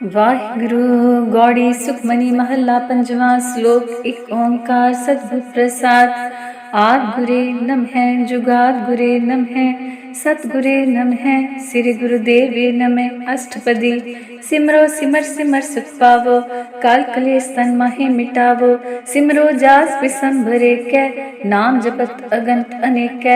वाहिगुरु गौड़ी सुखमनी महला पंजवां श्लोक। एक ओंकार सतगुर प्रसाद। आद गुरे नमः जुगाद गुरे नमः सतगुरे नमः श्री गुरुदेवे नमः। अष्टपदी। सिमरो सिमर सिमर सुख पावो काल कलेश तन माहे मिटावो। सिमरो जास बिसंभरे कै नाम जपत अगंत अनेक।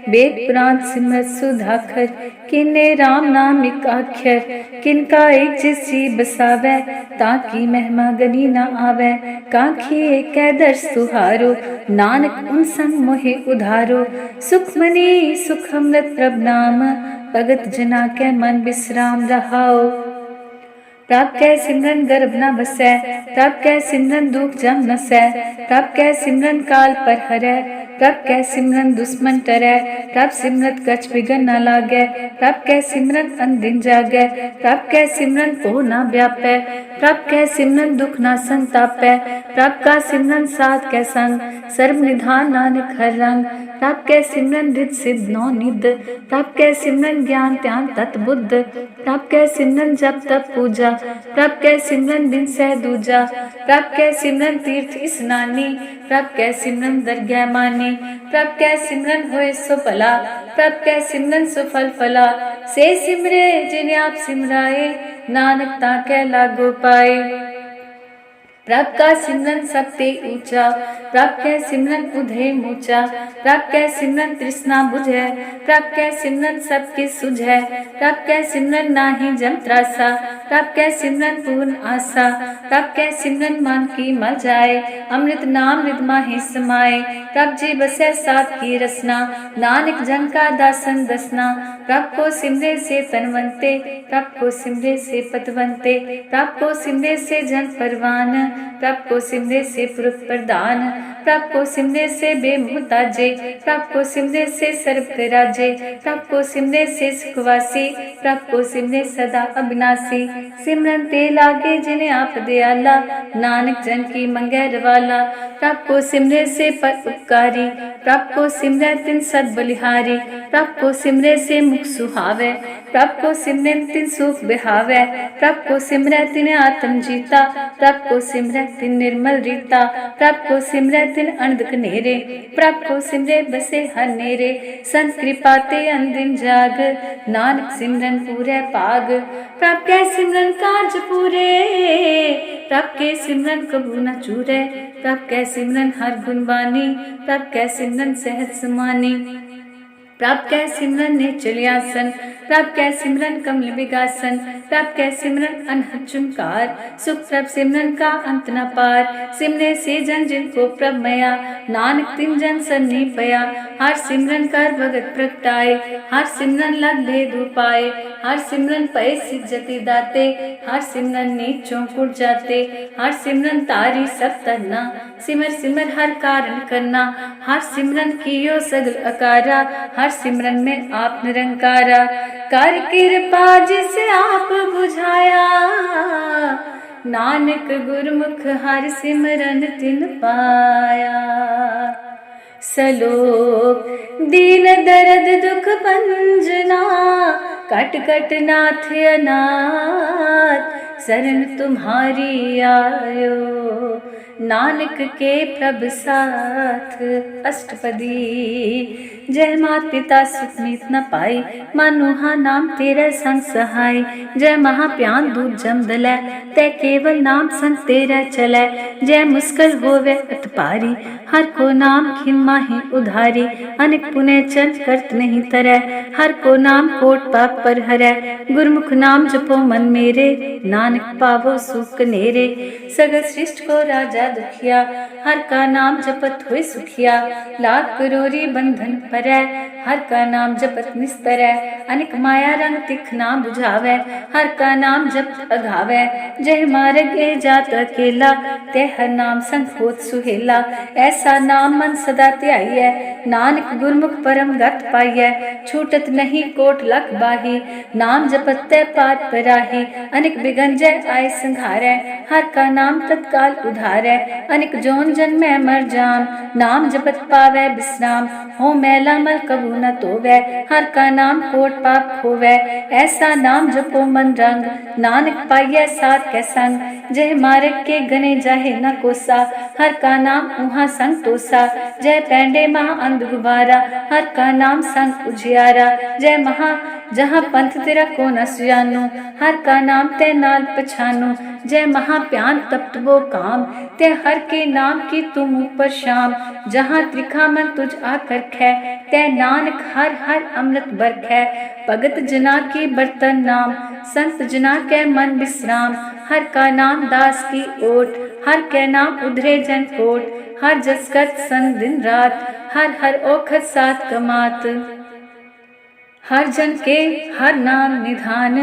वेद पुराण सिमरत सुधाखर किन्ने राम नाम एक आख्यर। किनका एक जिसी बसावै ताकि महिमा गनी न आवै। काखी एक दर्श सुहारो नानक उन संग मोहे उधारो। सुखमनी सुख अमृत प्रभ नाम भगत जना के मन विश्राम रहाओ। प्रभ कै सिमरन गर्भ न बसै प्रभ कै सिमरन दुख जम नसै। प्रभ कै सिमरन काल पर हरै प्रभ कै सिमरन दुश्मन टरै। प्रभ सिमरत कछ बिगन न लागै प्रभ कै सिमरन अनदिन जागै। प्रभ कै सिमरन को न व्यापै प्रभ कै सिमरन दुख न संतापै। प्रभ का सिमरन साध कै संग सर्व निधान नानक हर रंग। प्रभ कै सिमरन रिद्ध सिद्ध नौ निध प्रभ कै सिमरन ज्ञान ध्यान तत् बुद्ध। प्रभ कै सिमरन जप तप पूजा प्रभ कै सिमरन दिन सह दूजा। प्रभ कै सिमरन तीर्थ स्नानी प्रभ कै सिमरन दरगह मानी। प्रभ कै सिमरन होए सो भला प्रभ कै सिमरन सो फल फला। से सिमरे जिन्हें आप सिमराए नानक ताकै लागो पाए। प्रभ का सिमरन सबते ऊंचा प्रभ कै सिमरन उधे मूचा। प्रभ कै सिमरन तृष्णा बुझै प्रभ कै सिमरन सबके सुझै। प्रभ कै सिमरन नाही जम त्रासा प्रभ कै सिमरन पूर्ण आशा। प्रभ कै सिमरन मन की मल जाए अमृत नाम निध माहे समाए। प्रभ जी बसै साथ की रसना नानक जन का दासन दसना। प्रभ को सिमरे से तनवंते प्रभ को सिमरे से पतवंते। प्रभ को सिमरे से जन परवान प्रभ को सिमरे से पुरुष प्रदान। प्रभ को सिमरे से बेमुहताजे प्रभ को सिमरे से सर्व के राजे। प्रभ को सिमरे से सुखवासी प्रभ को सिमरे सदा अविनाशी। सिमरन ते लागे जिन्हें आप दयाला नानक जन की मंगै रवाला। प्रभ को सिमरे से पर उपकारी प्रभ को सिमरे तिन सद बलिहारी। प्रभ को सिमरे से मुख सुहावे प्रभ को सिमरे तिन सुख बिहावे। प्रभ को सिमरे तिन आत्म जीता प्रभ को सिमरे तिन निर्मल रीता। प्रभ को सिमरे तिन अनदक नेरे प्रभ को सिमरे बसे हर नेरे। संत कृपा ते अनदिन जाग नानक सिमरन पूरे पाग। प्रभ कै सिमरन काज पूरे प्रभ के सिमरन कबू न चूरे। प्रभ कै सिमरन हर गुण बानी प्रभ कै सिमरन सहज समानी। प्रभ कै सिमरन ने चलियासन प्रभ कै सिमरन कमल विगासन। प्रभ कै सिमरन अनहद चुमकार सुख प्रभ सिमरन का अंत न पार। सिमरे से जन जिनको प्रभ मया नानक तिन जन सन्नी पया। हर सिमरन कर भगत प्रगटाए हर सिमरन लग भेद उपाय। हर सिमरन पै सिद्ध जति दाते हर सिमरन नीचों कुट जाते। हर सिमरन तारी सब तरना सिमर सिमर हर कारण करना। हर सिमरन कियो सगल अकारा हर सिमरन में आप निरंकारा। कर कृपा जिसे आप बुझाया नानक गुरमुख हर सिमरन तिन पाया। सलोक दीन दर्द दुख भंजना कट कट नाथ अनाथ शरण तुम्हारी आयो नानक के प्रभ साथ। अष्टपदी। जय मात पिता सुख मीत न पाई मानुहा नाम तेरा संग सहाय। जय महाप्यान दूध जम दलै तै केवल नाम संग तेरा चलै। जय मुस्कल होवे अत पारी हर को नाम खिन माही उधारी। अनेक पुण्य चंद करत नहीं तरै हर को नाम कोट पाप पर हरै। गुरमुख नाम जपो मन मेरे नानक पावो सुख नेरे। सगल सृष्टि को राजा दुखिया हर का नाम जपत हुए सुखिया। लाख करोरी बंधन परै हर का नाम जपत निस्तरै। अनेक माया रंग तिख ना बुझावै हर का नाम जपत अघावै। जय मार्ग ए जात अकेला ते हर नाम संग होत सुहेला। ऐसा नाम मन सदा ध्याइयै नानक गुरमुख परम गत पाइयै। छूटत नहीं कोट लख बाही नाम जपत तै पात पराही। अनेक बिगन जय आय संघारै हर का नाम तत्काल उधारै। हारै, अनिक जोन जन्मै मर जाम, नाम जपत पावै बिश्राम, हो मैला मल कबू न तोवै, हर का नाम कोट पाप खोवै, ऐसा नाम जपो मन रंग, नानक पाइयै साथ कै संग, जय मार्ग के गने जाहे न कोसा, हर का नाम उहाँ संग तोसा, जय पैंडे महा अंध गुबारा, हर का नाम संग उजियारा, जय महा जहाँ पंथ तेरा को न सुजानो, हर का नाम ते नाल पछानो, जय महाप्यान तप्त वो काम, ते हर के नाम की तुम ऊपर शाम, जहाँ त्रिखा मन तुझ आकर खे, ते नानक हर हर अमृत बरखै, भगत जना की बर्तन नाम, संत जना के मन विश्राम, हर का नाम दास की ओट, हर के नाम उधरे जन कोट, हर जस करत संग दिन रात, हर हर ओखत साथ कमात, हर जन के हर नाम निधान,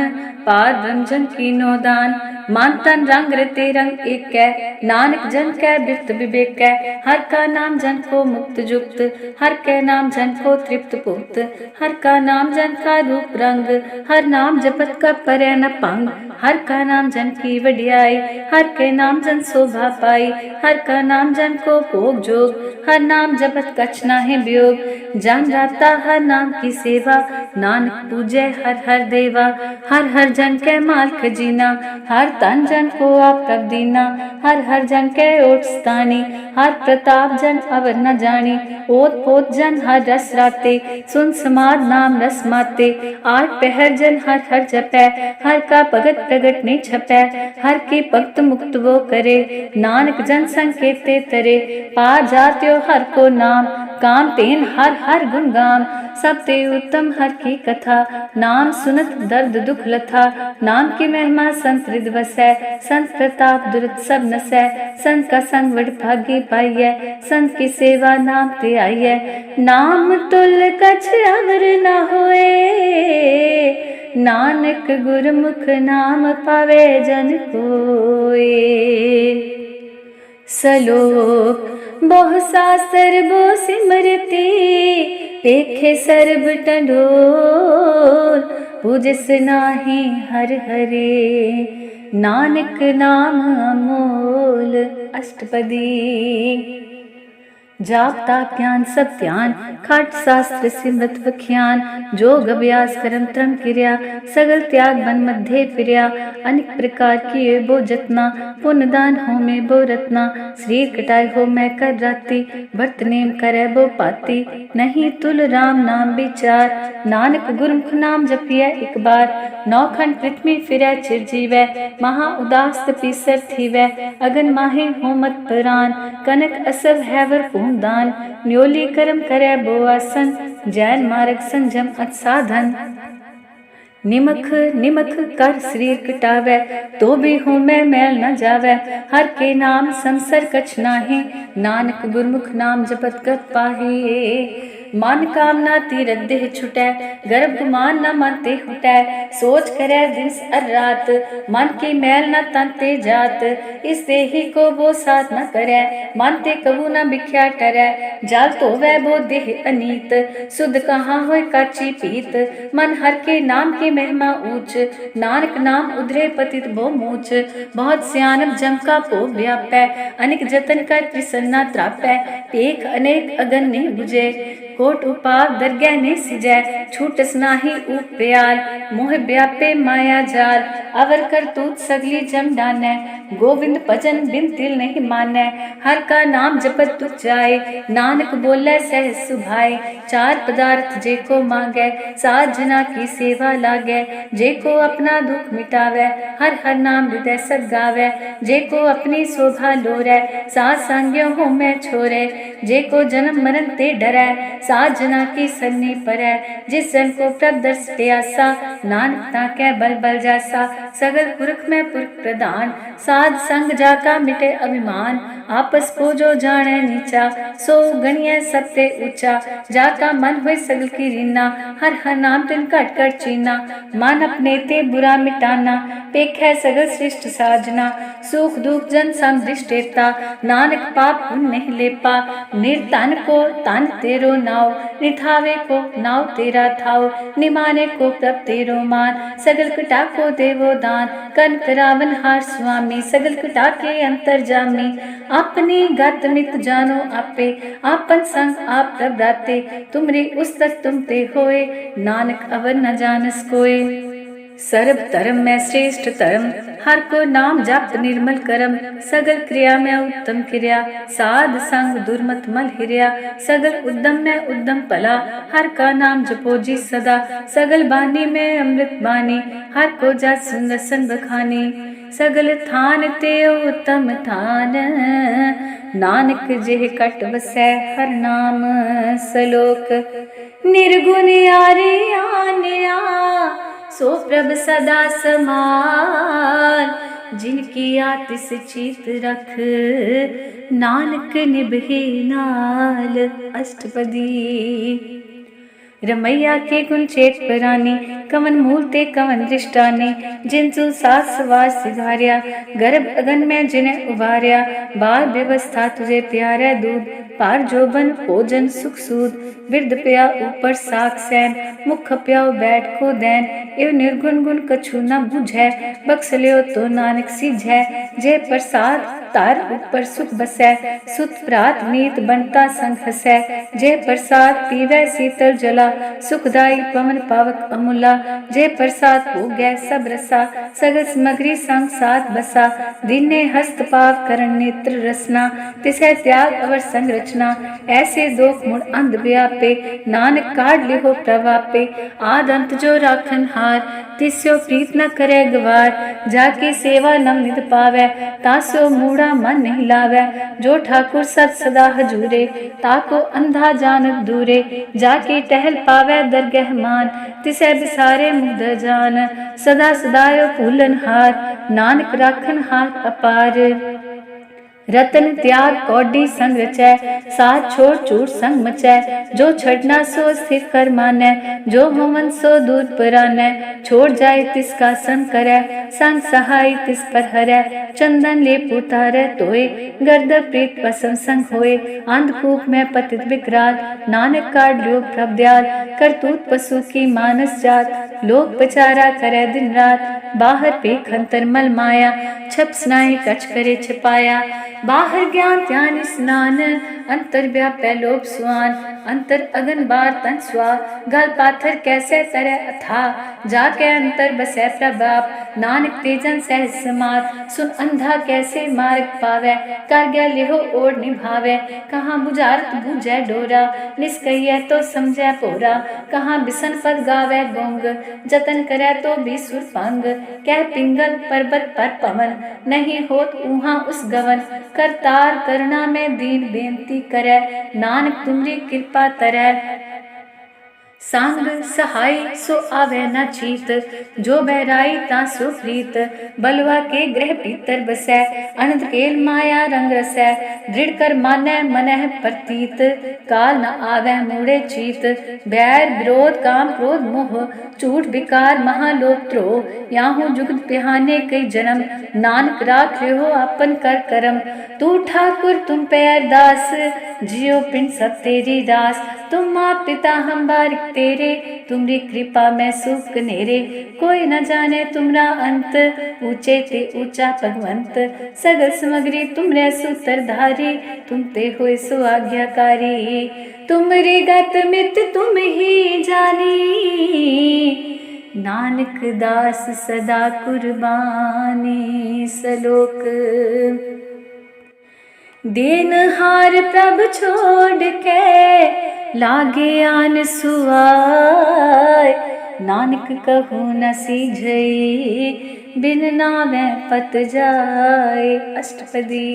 पार ब्रह्म जन की नोदान, मान तन रंग रते रंग एक कै, नानक जन कै बिरत विवेक कै, हर का नाम जन को मुक्त जुक्त, हर के नाम जन को तृप्त पुक्त, हर का नाम जन का रूप रंग, हर नाम जपत का परै न पंग, हर का नाम जन की वडियाई, हर के नाम जन शोभा पाई, हर का नाम जन को भोग जोग, हर नाम जपत कछ नाहि वियोग, जान जाता हर नाम की सेवा, नानक पूजै हर हर देवा, हर हर जन कै माल खजीना, हर तन जन को आप प्रभ दीना, हर हर जन कै ओट स्थानी, हर प्रताप जन अवर न जानी, ओत पोत जन हर रस राते, सुन समाद नाम रस माते, आठ पहर जन हर हर जपै, हर का भगत प्रगट नहीं छपै, हर के भक्त मुक्त वो करे, नानक जन संकेते तरे, पा जात्यो हर को नाम, काम तेन हर हर गुण गाम, सब ते उत्तम हर की कथा, नाम सुनत दर्द दुख लथा, नाम की महिमा संत हृदय बसै, संत प्रताप दुरत सब नसै, संत का संग वड भागी पाइयै, संत की सेवा नाम ते आइयै, नाम तुल कछ अवर न होए, नानक गुरमुख नाम पावे जन कोए, सलोक बहु शास्त्र बो सिमरती, पेखे सर्ब टंडोल, पूजस नाहि हर हरे, नानक नाम अमोल। अष्टपदी। जाप ताप ज्ञान सब ध्यान, खट शास्त्र सिमरत बख्यान, जोग अभ्यास करम त्रम क्रिया, सगल त्याग बन मध्य फिरिया, अनेक प्रकार की बो जतना, पुण्य दान हो में बो रत्ना, शरीर कटाए हो मैं कर राती, भरत नेम करे बो पाती, नहीं तुल राम नाम विचार, नानक गुरमुख नाम जपिए एक बार, नौखंड पृथ्वी फिरै चिरजीवै, महा उदास तपीसर थीवै, अगन माहे हो मत प्राण, कनक असल हैवर दान, न्योली कर्म करे बो आसन, जैन मार्ग संजम अत साधन, निमख निमख कर शरीर कटावे, तो भी हूँ मैं मैल न जावे, हर के नाम संसर कछ नाहि, नानक गुरमुख नाम जपत गत पाहि, मन कामना तीरथ देह छुटै, गर्भ गुमान न मन ते हुटै, सोच करे दिन अर रात, मन की मैल न तन ते जात, इस देही को वो साथ न करे, मन ते कबू न बिख्या टरै, जल तो वह वो देह अनीत, शुद्ध कहाँ होय काची पीत, मन हर के नाम की महिमा ऊंच, नानक नाम उधरे पतित बो मूच, बहुत सियानप जम का पो व्यापै, अनेक जतन कर प्रसन्ना त्रापै, एक अनेक अगन ने बुझे, कोट उपाव दरगह ने सिजै, छूटस नाही ऊप प्याल, मोह व्यापे माया जाल, अवर कर तूत सगली जम डानै, गोविंद भजन बिन तिल नहीं मानै, हर का नाम जपत तुझ जाए, नानक बोले सह सुभाए, चार पदार्थ जे को मांगै, सात जना की सेवा लागै, जे को अपना दुख मिटावै, हर हर नाम हृदय सद गावै, जे को अपनी शोभा लोरै, सात संग्यों हो मैं छोरै, जे को जन्म मरण ते डरै, सात जना की सन्नी परै, जिस जन को प्रभ दर्श प्यासा, नानक ताकै बल बल जासा, सगल पुरख में पुरख प्रदान, साध संग जाका मिटे अभिमान, आपस को जो जाने नीचा, सो गणिय सबते ऊंचा, जाका मन हुए सगल की रीना, हर हर नाम तिन कट कट चीना, मन अपने ते बुरा मिटाना, पेख है सगल श्रेष्ठ साजना, सुख दुख जन सम दृष्टेता, नानक पाप पुण्य नहीं लेपा, निर्धन को तन तेरो ना नाव, निथावे को नाव तेरा थाव, निमाने को प्रभ तेरो मान, सगल कटा को देवो दान, कन करावन हार स्वामी, सगल कटा के अंतर जामी, अपनी गत मित जानो आपे, आपन संग आप प्रभ राते, तुमरी उस तक तुम ते होए, नानक अवर न जानस कोय। सर्व धर्म में श्रेष्ठ धर्म, हर को नाम जप निर्मल करम, सगल क्रिया में उत्तम क्रिया, साध संग दुर्मत मल हिरिया, सगल उद्यम में उद्यम भला, हर का नाम जपो जी सदा, सगल बानी में अमृत बानी, हर को जा सुन सन बखानी, सगल थान ते उत्तम थान, नानक जेह कट बसै हर नाम सलोक। निर्गुण यारे आनिया, सो प्रभ सदा समान, जिनकी आतिस चीत रख, नानक निभे नाल अष्टपदी। रमैया के गुण चेत परानी, कवन मूल ते कवन दृष्टानी, जिनसु सास वास सिधार्या, गर्भ अगन में जिन्हें उबार्या, बाल व्यवस्था तुझे प्यारा दूध, पार जोबन भोजन सुख सूद, बिरद प्या ऊपर साक सैन, मुख प्याओ बैठ को दैन, एव निर्गुण गुण कछु न बुझै, बख्श लियो तो नानक सीझै, जय प्रसाद तार ऊपर सुख बसै, सुत प्रात नीत बनता संग हसै, जय प्रसाद पीवै शीतल जला, सुखदाई पवन पावक अमूला, जय प्रसाद हो गै सब रसा, सगल सामग्री संग साथ बसा, दीने हस्त पाव करण नेत्र रसना, तिसै त्याग अवर संग रचना, ऐसे दोख मुड़ अंध व्यापे, नानक काढ़ लिहो प्रवापे, आद अंत जो राखन हार, तिस्यो प्रीत न करे गवार, जाकी सेवा नम निध पावै, तासो मूढ़ा मन नहीं लावै, जो ठाकुर सत सदा हजूरे, ताको अंधा जानत दूरे, जाकी टहल पावै दरगह मान, तिसै बिसारे मुग्ध जान, सदा सदायो फूलन हार, नानक राखन हार अपार। रतन त्याग कौडी संग रचै, साथ छोड़ चूट संग मचै, जो छड़ना सो स्थिर कर मानै, जो होवन सो दूर परानै, छोड़ जाए तिसका संग करै, संग सहाय तिस पर हरै, चंदन ले पुतारै तोए, गर्द प्रीत पसम संग होए, अंधकूप में पतित विकराल, नानक काढ़ लियो प्रभ दयाल, करतूत पशु की मानस जात, लोक पचारा करे दिन रात, बाहर पेख अंतर मल माया, छप स्नाय कछ करे छिपाया, बाहर ज्ञान ध्यान स्नान, अंतर व्यापै लोभ स्वान, अंतर अगन बार तन स्वा, गल पाथर कैसे तरह अथा, जाके अंतर बसै प्रभाप, नानक तेजन सहज समात, सुन अंधा कैसे मार्ग पावै, कर गया लिहो ओढ़ निभावै, कहाँ बुझारत बूझै डोरा, निष्कहियै तो समझै पोरा, कहाँ बिसन पद गावै गोंग, जतन करै तो भी सुर पंग, कह पिंगल पर्वत पर पवन, नहीं होत ऊहा उस गवन, करतार करुणा में दीन बेनती करै, नानक तुमरी कृपा तरै, संग सहाय सो आवे न चीत, जो बहराई ता सो प्रीत, बलवा के ग्रह भीतर बसै, अनंत केल माया रंग रसै, दृढ़ कर मानै मनह प्रतीत, काल न आवे मूढ़े चीत, बैर विरोध काम क्रोध मोह, झूठ विकार महालोभ द्रोह, याहू जुगत पिहाने कई जन्म, नानक राख लियो अपन कर करम, तू ठाकुर तुम पे अरदास, जियो पिंड सब तेरी दास, तुम माँ पिता हम बारिक तेरे, तुमरी कृपा में सुख नेरे, कोई न जाने तुमरा अंत, ऊंचे ते ऊंचा भगवंत, सगल सामग्री तुमरे सूत्रधारी, तुम ते होए सो आज्ञाकारी, तुमरी गत मित तुम ही जानी, नानक दास सदा कुर्बानी सलोक। देनहार प्रभ छोड़ के, लागे आन सुआय, नानक कहूँ न सीझई, बिन नावे पत जाय अष्टपदी।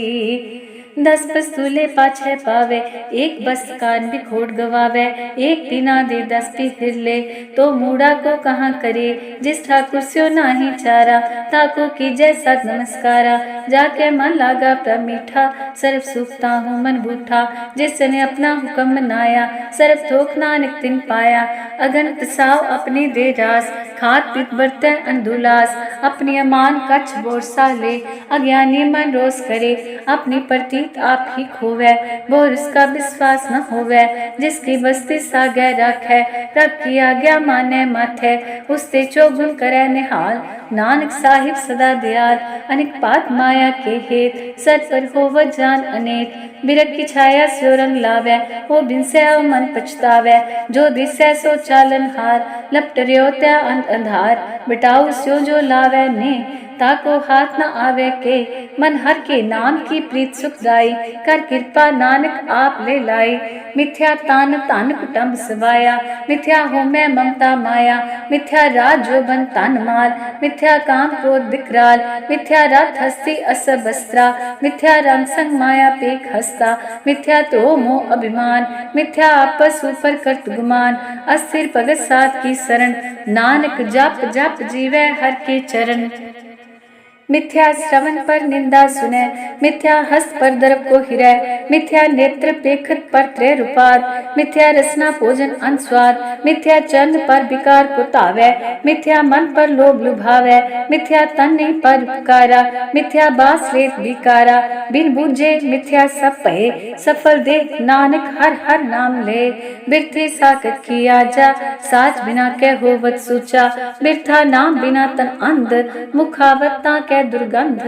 10 पस्तूले पाछे पावे, एक बस्त कान भी खोट गवावे, एक बिना दे 10 भी फिर ले, तो मूढ़ा को कहाँ करे, जिस ठाकुर स्यो नाही चारा, ताको कीजै सत नमस्कारा, जाके मन लागा प्रभ मीठा, सर्व सुखता हूँ मन बूठा, जिसने अपना हुक्म मनाया, सर्व थोक नानक तिन पाया। अगंत साव अपने दे रास, खात पित बरतै अंधुलास, अपनी अमान कछ बोरसा ले, अज्ञानी मन रोस करे, अपनी प्रतीत आप ही खोवै, बोर उसका विश्वास न होवै, जिसकी बस्ती सागै राखै, रब की आज्ञा मानै माथै, उससे चौगुन करै निहाल, नानक साहिब सदा दयाल। अनेक पात माया के हेत, सत पर होव जान अनेक, बिरख की छाया स्यो रंग लावै, हो बिनसै मन पछतावै, जो दिसै सो चालन हार, लपट रयो त्या अंधार, बिटाऊ स्यो जो लावै ने, ताको हाथ न आवे के, मन हर के नाम की प्रीत सुखदाई, कर कृपा नानक आप ले लाई। मिथ्या तान तन कुटुंब सवाया, मिथ्या हो मैं ममता माया, मिथ्या राज जो बन तन माल, मिथ्या काम क्रोध विकराल, मिथ्या रथ हस्ती असब अस्त्रा, मिथ्या रंग संग माया पेख हस्ता, मिथ्या तो मोह अभिमान, मिथ्या आपस ऊपर करत गुमान, अस्थिर भगत साथ की शरण, नानक जप जप जीवै हर के चरण। मिथ्या श्रवण पर निंदा सुने, मिथ्या हस्त पर दर्प को हिरै, मिथ्या नेत्र पेखत पर त्रय रूपाद, मिथ्या रसना भोजन अनस्वाद, मिथ्या चंद पर विकार को तावै, मिथ्या मन पर लोभ लुभावै, मिथ्या तन नहीं पर उपकारा, मिथ्या बास लेत विकारा, बिन बूझे मिथ्या सब पहे, सफल दे नानक हर हर नाम ले। बिरथी साकत की आजा, साच बिना कै होवत सूचा, बिरथा नाम बिना तन अंध, मुखावता कै दुर्गंध,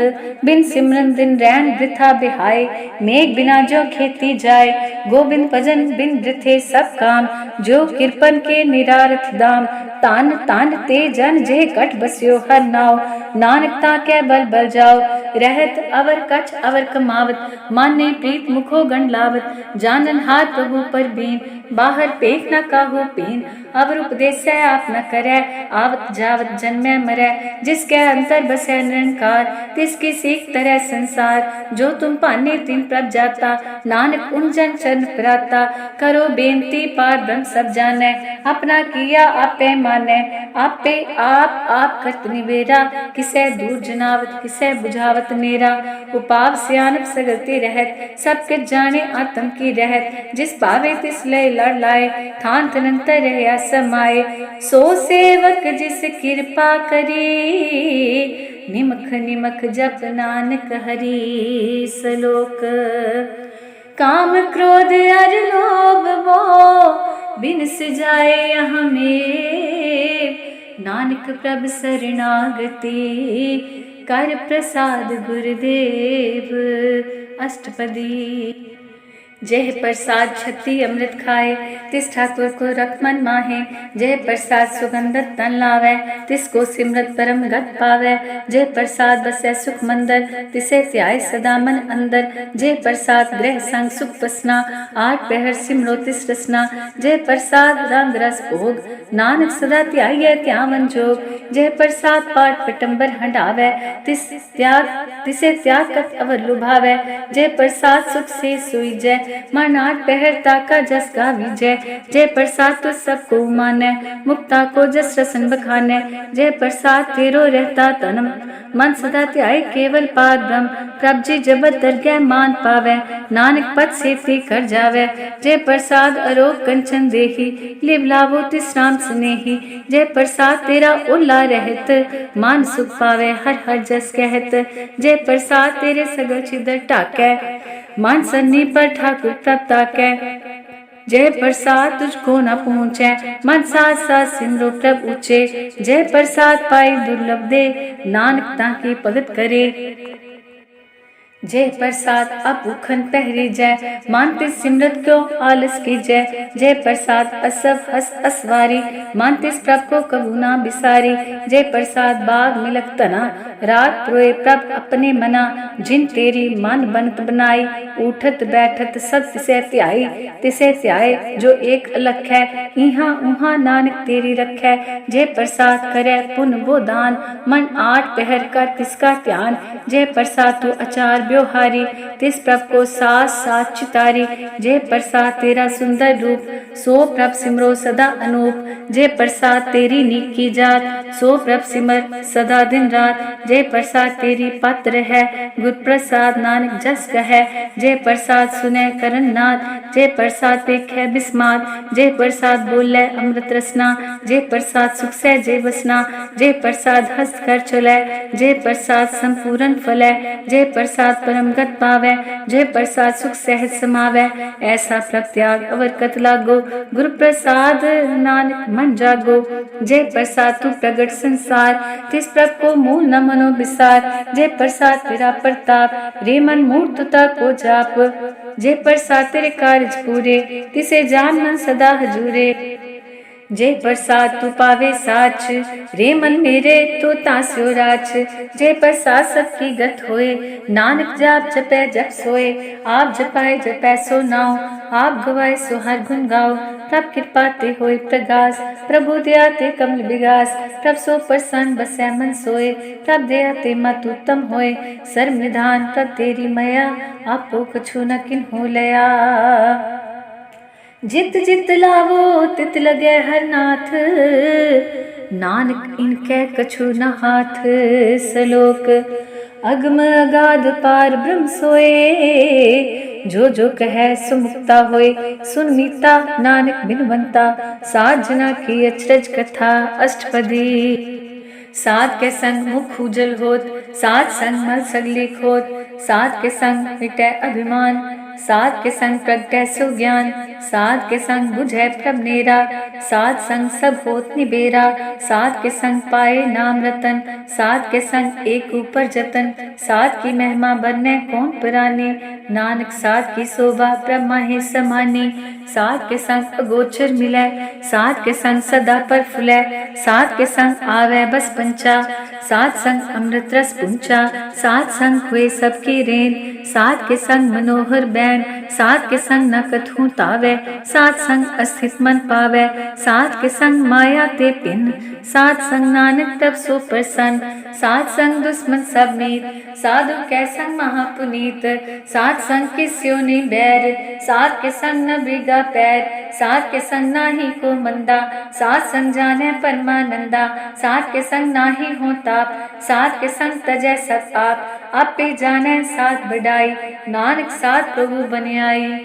बिन सिमरन दिन रैन वृथा बिहाय, मेघ बिना जो खेती जाय, गोविंद भजन बिन वृथे सब काम, जो कृपन के निरारथ दाम, तान तान ते जन जे कट बस्यो हर नाव, नानकता के बल बल जाओ, रहत अवर कछ अवर कमावत, माने प्रीत मुखो गण लावत, जानन हार प्रभु पर बीन, बाहर पेख न काहू पीन, अवर उपदेश आप न करै, आवत जावत जन्मै मरै, जिसके अंतर बसै निरंकार, तिसकी सीख तरह संसार, जो तुम पाने तिन प्रभ जाता, नानक उन जन चरण प्राता, करो बेनती पार ब्रह्म सब जानै, अपना किया आपे मानै, आपे आप करत निवेरा, किसै दूर जनावत किसै बुझावत नेरा, उपाव सियानप सगलती रहत, सब कित जाने आत्म की रहत, जिस पावे तिस लय लड़ लाए, थान तनंतर रहया समाए, सो सेवक जिस कृपा करी, निमख निमख जप नानक हरि सलोक, काम क्रोध अर लोभ मोह बिनस जाए हमें, नानक प्रभ शरणागति, कर प्रसाद गुरुदेव अष्टपदी। जय प्रसाद छत्ती अमृत खाए, तिस ठाकुर को रख मन माहे, जय प्रसाद सुगंधत तन लावै, तिसको सिमरत परम गत पावै, जय प्रसाद बसै सुख मंदर, तिसे त्याय सदा मन अंदर, जय प्रसाद ग्रह संग सुख बसना, आठ पहर सिमरो तिस रसना, जय प्रसाद रंग रस भोग, नानक सदा त्याय त्यावन जोग, जय प्रसाद पाठ पटंबर हंडावै, तिसे त्याग कत अवर लुभावै, जय प्रसाद सुख से सुई जय, मन आठ पहर ताका जस का विजय, जय प्रसाद तो सबको मानै, मुक्ता को जस रसन बखानै, जय प्रसाद तेरो रहता तनम, मन सदा त्याय केवल पार ब्रह्म, प्रभ जी जबत दरगह मान पावै, नानक पद सेती कर जावै, जय प्रसाद अरोग कंचन देही, लिव लावो तिस राम स्नेही, जय प्रसाद तेरा उल्ला रहत, मान सुख पावै हर हर जस कहत, जय प्रसाद तेरे सगल छिदर टाकै, मान सन्नी पर ठाकुर प्रभ ताकै, जय प्रसाद तुझको न पहुँचै, मन साथ साथ सिमरो प्रभ ऊंचे, जय प्रसाद पाई दुर्लभ दे, नानक ताकी भगत करे, जय प्रसाद अब उखन पहरी जय, मानते सिमरत क्यों आलस की जय, जय प्रसाद असव हस असवारी, मानते प्रभ को कबू ना बिसारी, जय प्रसाद बाग मिलक तना, रात प्रोए प्रभ अपने मना, जिन तेरी मन बनत बनाई, उठत बैठत सब तिसे त्याय, जो एक अलख है, इहाँ उहाँ नानक तेरी रखै, जय प्रसाद करे पुन वो दान, मन आठ पहर कर तिसका ध्यान, जय प्रसाद तू अचार व्यवहारी, तिस प्रभ को साथ साथ चितारी, जे प्रसाद तेरा सुंदर रूप, सो प्रभ सिमरो सदा अनूप, जे प्रसाद तेरी नीकी जात, सो प्रभ सिमर सदा दिन रात, जे प्रसाद तेरी पात्र है, गुर प्रसाद नानक जस कहे, जे प्रसाद सुने करन नाथ, जे प्रसाद पेखे बिस्मात, जे प्रसाद बोले अमृत रसना, जे प्रसाद सुख से जे बसना, जे प्रसाद हस्त कर चले, जे प्रसाद संपूर्ण फले, जे प्रसाद परम गत पावे, जे प्रसाद सुख सहज समावे, ऐसा प्रत्याग अवर कत लागो, गुरु प्रसाद नानक मन जागो, जे प्रसाद तू प्रगट संसार, तिस प्रभ को मूल न मनो बिसार, जे प्रसाद तेरा प्रताप, रे मन मूर्तता को जाप, जे प्रसाद तेरे कार्य पूरे, तिसे जान मन सदा हजूरे, जे प्रसाद तू पावे साच, रे मन मेरे तो तास्यो राच, जे प्रसाद सबकी गत होए, नानक जाप जपे जप सोए, आप जपाए जपै सो नाओ, आप गवाए सो हर गुण गाओ, प्रभ कृपा ते होए प्रगास, प्रभु दया ते कमल विगास, प्रभ सो प्रसन्न बसै मन सोए, प्रभ दया ते मत उत्तम होए, सर्व निधान प्रभ तेरी मया, आपो कछु न किन्हु लया, जित जित लावो तित लगे हर नाथ, नानक इनके कछु न हाथ, सलोक अगम अगाध पार ब्रह्म सोए, जो जो कहे सुमुक्ता होए, सुन मीता नानक बिनवंता, सात जना की अचरज कथा अष्टपदी, सात के संग मुख उजल होत, सात संग मल सगले खोत, सात के संग मिटे अभिमान, सात के संग प्रगटै सो ज्ञान, सात के संग बुझै प्रभ नेरा, सात संग सब होत निबेरा, सात के संग पाए नाम रतन, सात के संग एक ऊपर जतन, सात की महिमा बरने कौन पुरानी, नानक सात की शोभा प्रभ माहे समानी, सात के संग अगोचर मिलै, सात के संग सदा पर फुलै, सात के संग आवे बस पंचा, सात संग अमृत रस पुंचा, सात संग हुए सबकी रेन, सात के संग मनोहर बैन, सात के संग न कथू तावे, सात संग अस्थित मन पावे, सात के संग माया ते पिन, सात संग नानक तब सो प्रसन्न, सात संग दुश्मन सब मीत, साधु कै संग महापुनीत, सात संग किस्यो नि बैर, सात के संग न बिगा पैर, सात के संग नाही को मंदा, सात संग जाने परमानंदा, सात के संग नाही हो ताप, सात के संग तजै सब आप, आपे जाने सात बढ़ाई, नानक सात प्रभु बन आई,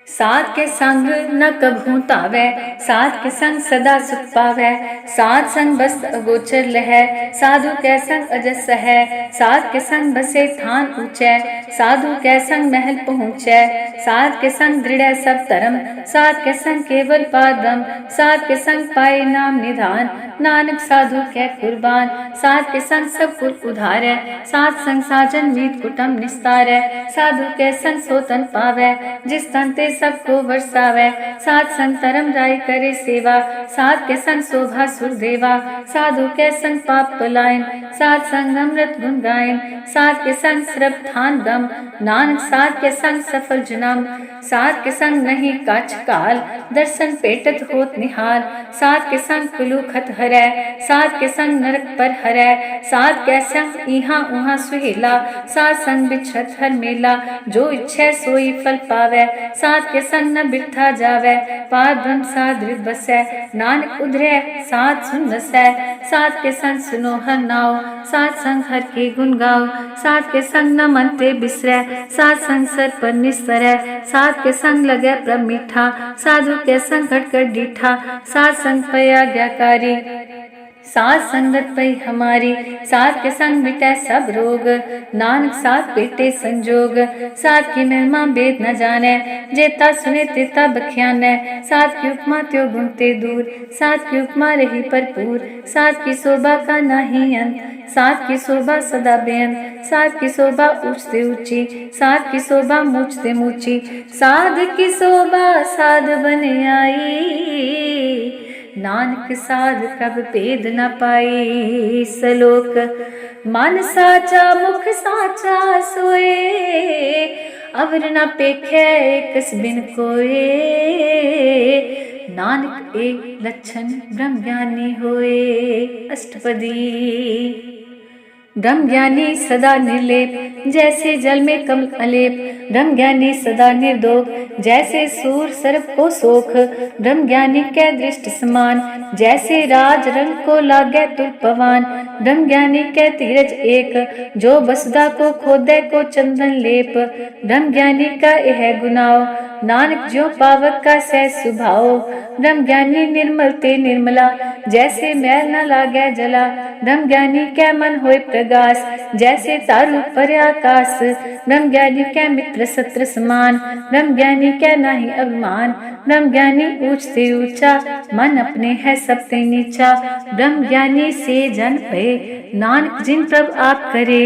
सात के संग न कभू तावै, सात के संग सदा सुख पावै, सात संग बस अगोचर लहै, साधु कै संग अजस है, सात के संग बसे थान ऊंचै, साधु कै संग महल पहुँचै, सात के संग दृढ़ सब धर्म, सात के संग केवल पादम, सात के संग पाए नाम निधान, नानक साधु कै कुर्बान, सात के संग सब कुल उधारै, सात संग साजन मीत कुटुम निस्तारै, साधु कै संग सोतन पावै, जिस तन ते सबको बरसावे, सात संग धर्म राय करे सेवा, सात के संग शोभा सुर देवा, साधु के संग पाप पलायन, सात संग अमृत गुण गायन, सात के संग श्रद्धान गम, नानक सात के संग सफल जन्म, सात के संग नहीं काच काल, दर्शन पेटत होत निहाल, सात के संग कुलु खत हरै, सात के संग नरक पर हरै, सात के संग इहाँ उहाँ सुहेला, सात संग बिछत हर मेला, जो इच्छै सोई फल पावै, सात के संग न बिरथा जावै, पार ब्रह्म साध हृद बसै, नानक उधरै सात सुन नसै, सात के संग सुनो हर नाओ, सात संग हर के गुण गाओ, सात के संग न मन ते बिसरै, सात संग सर पर निस्तरै, सात के संग लगे प्रभ मीठा, साधु के संग खटखट डीठा, सात संग पय आज्ञाकारी, सात संगत पई हमारी, सात के संग मिटै सब रोग, नानक सात पेटे संजोग, सात की महिमा वेद न जाने, जेता सुने तेता बख्यानै, सात की उपमा त्यो गुण ते दूर, सात की उपमा रही भरपूर, सात की शोभा का नाही अंत, सात की शोभा सदा बेअंत, सात की शोभा ऊंच से ऊंची, सात की शोभा मूंछ से मूंची, साध की शोभा साध बन आई, नानक साध प्रभ भेद न पाई, सलोक मन साचा मुख साचा सोए, अवर न पेखे कस बिन कोए, नानक एक लक्षण ब्रह्म ज्ञानी होए, अष्टपदी। ब्रह्म ज्ञानी सदा निर्लेप, जैसे जल में कमल अलेप। ब्रह्म ज्ञानी सदा निर्दोष, जैसे सूर सर्प को सोख। ब्रह्म ज्ञानी कै दृष्टि समान, जैसे राज रंग को लागे तुल पवान। ब्रह्म ज्ञानी कै तीरज एक, जो बसदा को खोदे को चंदन लेप। ब्रह्म ज्ञानी का यह गुनाव, नानक ज्यों पावक का सहज सुभाव। ब्रह्म ज्ञानी निर्मल ते निर्मला, जैसे मैल न लागे जला। ब्रह्म ज्ञानी कै मन होय प्रगास, जैसे तारू पर आकाश। ब्रह्म ज्ञानी कै मित्र सत्र समान, ब्रह्म ज्ञानी कै नाही अभिमान। ब्रह्म ज्ञानी ऊंच से ऊंचा, मन अपने है सबसे नीचा। ब्रह्म ज्ञानी से जन भय, नानक जिन प्रभ आप करे।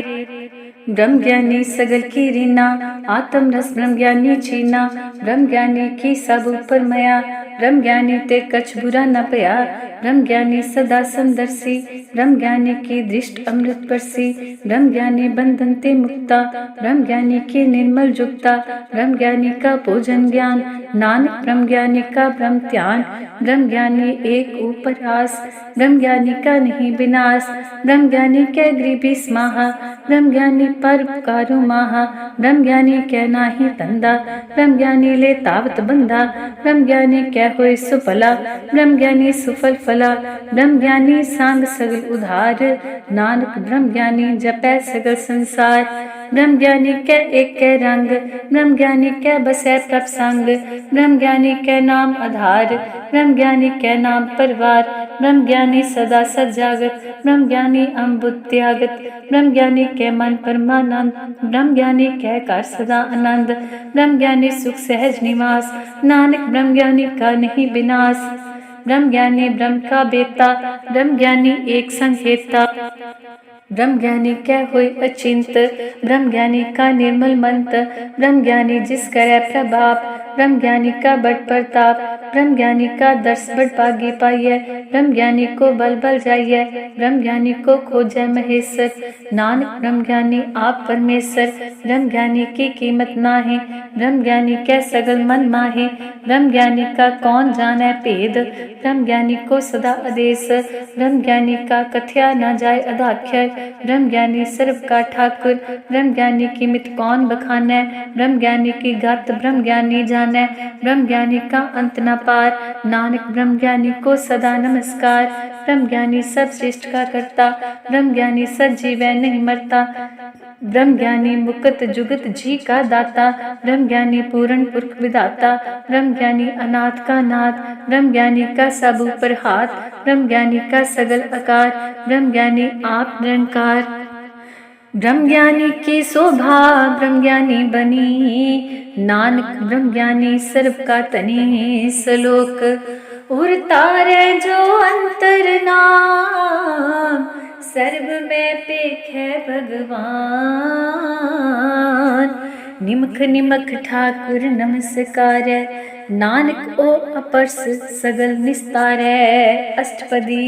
ब्रह्म ज्ञानी सगल की रीना, आत्म रस ब्रह्म ज्ञानी चीना। ब्रह्म ज्ञानी की सब ऊपर मया, ब्रह्म ज्ञानी ते कछ बुरा न पया। ब्रह्म ज्ञानी सदा समदर्शी, ब्रह्म ज्ञानी की दृष्ट अमृत परसी। ब्रह्म ज्ञानी बंधन ते मुक्ता, ब्रह्म ज्ञानी की निर्मल जुक्ता। ब्रह्म ज्ञानी का भोजन ज्ञान, नानक ब्रह्म ज्ञानी का ब्रह्म ध्यान। ब्रह्म ज्ञानी एक ऊपर आस, ब्रह्म ज्ञानी का नहीं विनाश। ब्रह्म ज्ञानी कै गरीबी समाहा, ब्रह्म ज्ञानी परोपकारु माहा। ब्रह्म ज्ञानी कै नाही तंदा, ब्रह्म ज्ञानी ले तावत बंधा। ब्रह्म ज्ञानी कै होय सुफला, ब्रह्म ज्ञानी सुफल फला। ब्रह्म ज्ञानी सांग सगल उधार, नानक ब्रह्म ज्ञानी जपै सगल संसार। ब्रह्म ज्ञानी कै एक कै रंग, ब्रह्म ज्ञानी कै बसै प्रभ संग। ब्रह्म ज्ञानी कै नाम आधार, ब्रह्म ज्ञानी कै नाम परिवार। ब्रह्म ज्ञानी सदा सजागत, ब्रह्म ज्ञानी अम्बुद त्यागत। ब्रह्म ज्ञानी कै मन परमानंद, ब्रह्म ज्ञानी कै कर सदा आनंद। ब्रह्म ज्ञानी सुख सहज निवास, नानक ब्रह्म ज्ञानी का नहीं विनाश। ब्रह्म ज्ञानी ब्रह्म का बेता, ब्रह्म ज्ञानी एक संग हेता। ब्रह्म ज्ञानी कै होय अचिंत, ब्रह्म ज्ञानी का निर्मल मंत। ब्रह्म ज्ञानी जिस करे प्रभाव, ब्रह्म ज्ञानी का बड़ प्रताप। ब्रह्म ज्ञानी का दर्श बड़ पागी पाइय, ब्रह्म ज्ञानी को बल बल जाइय। ब्रह्म ज्ञानी को खोजै महेश्वर, नानक ब्रह्म ज्ञानी आप परमेश्वर। ब्रह्म ज्ञानी की कीमत नाहीं, ब्रह्म ज्ञानी कै सगल मन माहे। ब्रह्म ज्ञानी का कौन जाने भेद, ब्रह्म ज्ञानी को सदा आदेश। ब्रह्म ज्ञानी का कथया न जाय अदाख्य, ब्रह्म ज्ञानी सर्व का ठाकुर। ब्रह्म ज्ञानी की मित कौन बखानै, ब्रह्म ज्ञानी की गत ब्रह्म ज्ञानी जानै। ब्रह्म ज्ञानी का अंत न पार, नानक ब्रह्म ज्ञानी को सदा नमस्कार। ब्रह्म ज्ञानी सब सृष्टि का करता, ब्रह्म ज्ञानी सजीवै नहीं मरता। ब्रह्म ज्ञानी मुक्त जुगत जी का दाता, ब्रह्म ज्ञानी पूर्ण पुरख विधाता। ब्रह्म ज्ञानी अनाथ का नाथ, ब्रह्म ज्ञानी का सब ऊपर हाथ। ब्रह्म ज्ञानी का सगल आकार, ब्रह्म ज्ञानी आप निरंकार। ब्रह्म ज्ञानी की शोभा ब्रह्म ज्ञानी बनी, नानक ब्रह्म ज्ञानी सर्व का तनी। श्लोक उर तारे जो अंतर नाम, सर्व में पेखे भगवान। निमख निमख ठाकुर नमस्कार, नानक ओ अपर्स सगल निस्तारै। अष्टपदी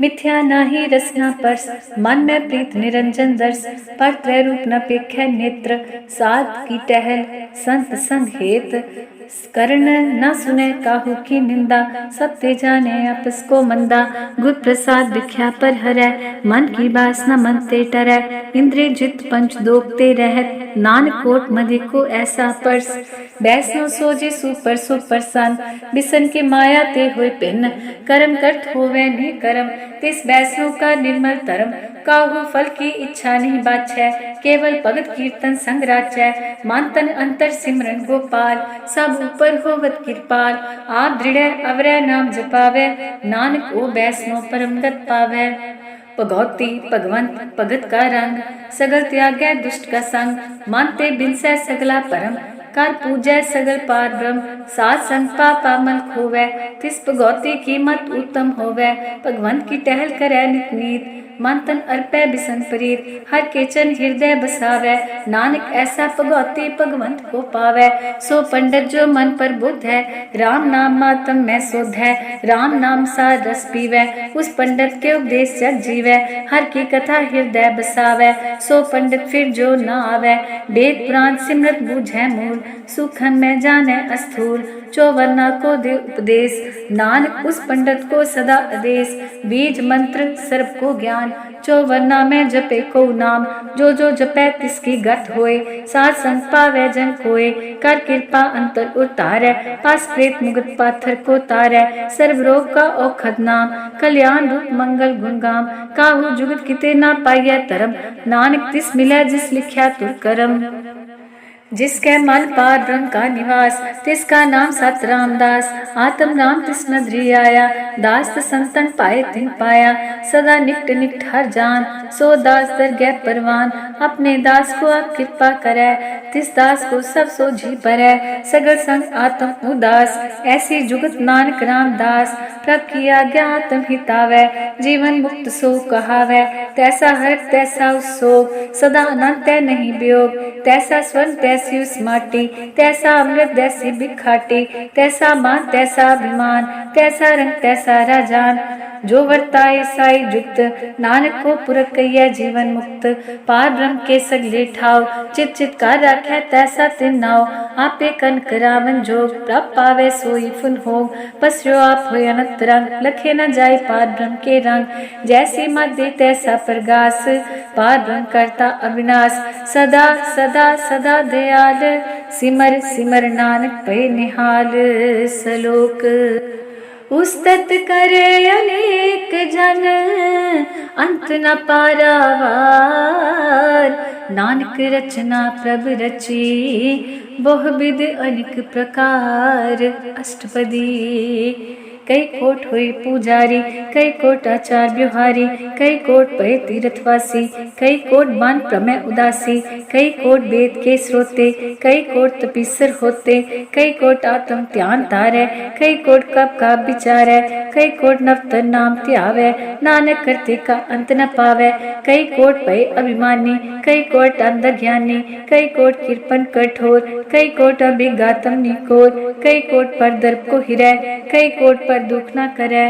मिथ्या नाही रसना परस, मन में प्रीत निरंजन दर्श। पर त्रय रूप न पेखै नेत्र, साध की टहल संत संग हेत। कर्ण न सुने काहू की निंदा, सब ते जाने आपस को मंदा। गुर प्रसाद बिख्या पर हरै, मन की बासना मन ते टरै। इंद्रिय जित पंच दोगते रहत, नानक कोट मदि को ऐसा परस। बैसनो सोजे सुपर सुप्रसन्न, बिसन के माया ते होय भिन्न। कर्म करत होवे नि कर्म, तिस बैसनो का निर्मल धर्म। काहू फल की इच्छा नहीं बाछै, केवल भगत कीर्तन संग राचै। मन तन अंतर सिमरन गोपाल, सब ऊपर होवत कृपाल। आप दृढ़ अवरै नाम जपावै, नानक ओ बैसनो परमगत पावै। भगवती भगवंत भगत का रंग, सगल त्यागै दुष्ट का संग। मन ते बिनसै सगला परम, कर पूजै सगल पार ब्रह्म। साध संग पापा मल खोवै, तिस भगवती की मत उत्तम होवै। भगवंत की टहल करै नित नीत, मन तन अर्पै बिसन प्रीत। हर के चन हृदय बसावै, नानक ऐसा भगवती भगवंत को पावै। सो पंडित जो मन पर बुद्ध है, राम नाम मातम में शोध है। राम नाम सार रस पीवै, उस पंडित के उपदेश जग जीवै। हर की कथा हृदय बसावै, सो पंडित फिर जो न आवै। वेद पुराण सिमरत बूझै मूल, सुखन में जाने अस्थूल। चौवर्णा को दे उपदेश, नानक उस पंडित को सदा आदेश। बीज मंत्र सर्प को ज्ञान, चौवर्णा में जपे को नाम, जो जो जपे तिसकी गत होए। साध संग पावे जन कोय, कर कृपा अंतर उतारै। पास प्रेत मुगत पाथर को तारै, सर्व रोग का औखद नाम। कल्याण रूप मंगल गुण गाम, काहू जुगत किते ना पाइयै धर्म। नानक तिस मिलै जिस लिख्या तुर करम। जिसके मन पार ब्रह्म का निवास, तिसका नाम सत रामदास। आत्म राम तिस नदरी आया, दास संतन पाए तिन पाया। सदा निकट निकट हर जान, सो दास दरगह परवान। अपने दास को आप कृपा करे, तिस दास को सब सोझी परै। सगल संग आत्म उदास, ऐसी जुगत नानक रामदास। प्रभ की आज्ञा आत्म हितावै, जीवन मुक्त सो कहावै। तैसा हर्ष तैसा उत्सोग, सदा अनंत है नहीं वियोग। तैसा स्वर्ण तैसी उस माटी, तैसा अमृत तैसी बिखाटी। तैसा मान तैसा अभिमान, तैसा रंग तैसा राजान। जो वर्ताए साई जुक्त, नानक को पुरख कहिए जीवन मुक्त। पार ब्रह्म के सगले ठाव, चित चित कर रखे तैसा तिन नाव। आपे कन करावन जोग, प्रभ पावे सोई फुन होग। पसरो आप हो अनंत रंग, लखे न जाए पार ब्रह्म के रंग। जैसी मध्य तैसा प्रगास, पार ब्रह्म करता अविनाश। सदा सदा सदा दयाल, सिमर सिमर नानक पे निहाल। सलोक उस्तत करे अनेक जन, अंत न पारावार। नानक रचना प्रभ रची, बहुविध अनेक प्रकार। अष्टपदी कई कोट हुई पुजारी, कई कोट आचार व्यवहारी। कई कोट पे तीर्थवासी, कई कोट बान प्रमेय उदासी। कई कोट वेद के श्रोते, कई कोट तपीसर होते। कई कोट आत्म ध्यान तारे, कई कोट कब का विचारे। कई कोट नवतन नाम त्यावे, नानक करते का अंत न पावे। कई कोट पे अभिमानी, कई कोट अंदर ज्ञानी। कई कोट कृपन कठोर, कई कोट अभिगातम निकोर। कई कोट पर दर्प को हिरै, कई कोट पर दुख न करे।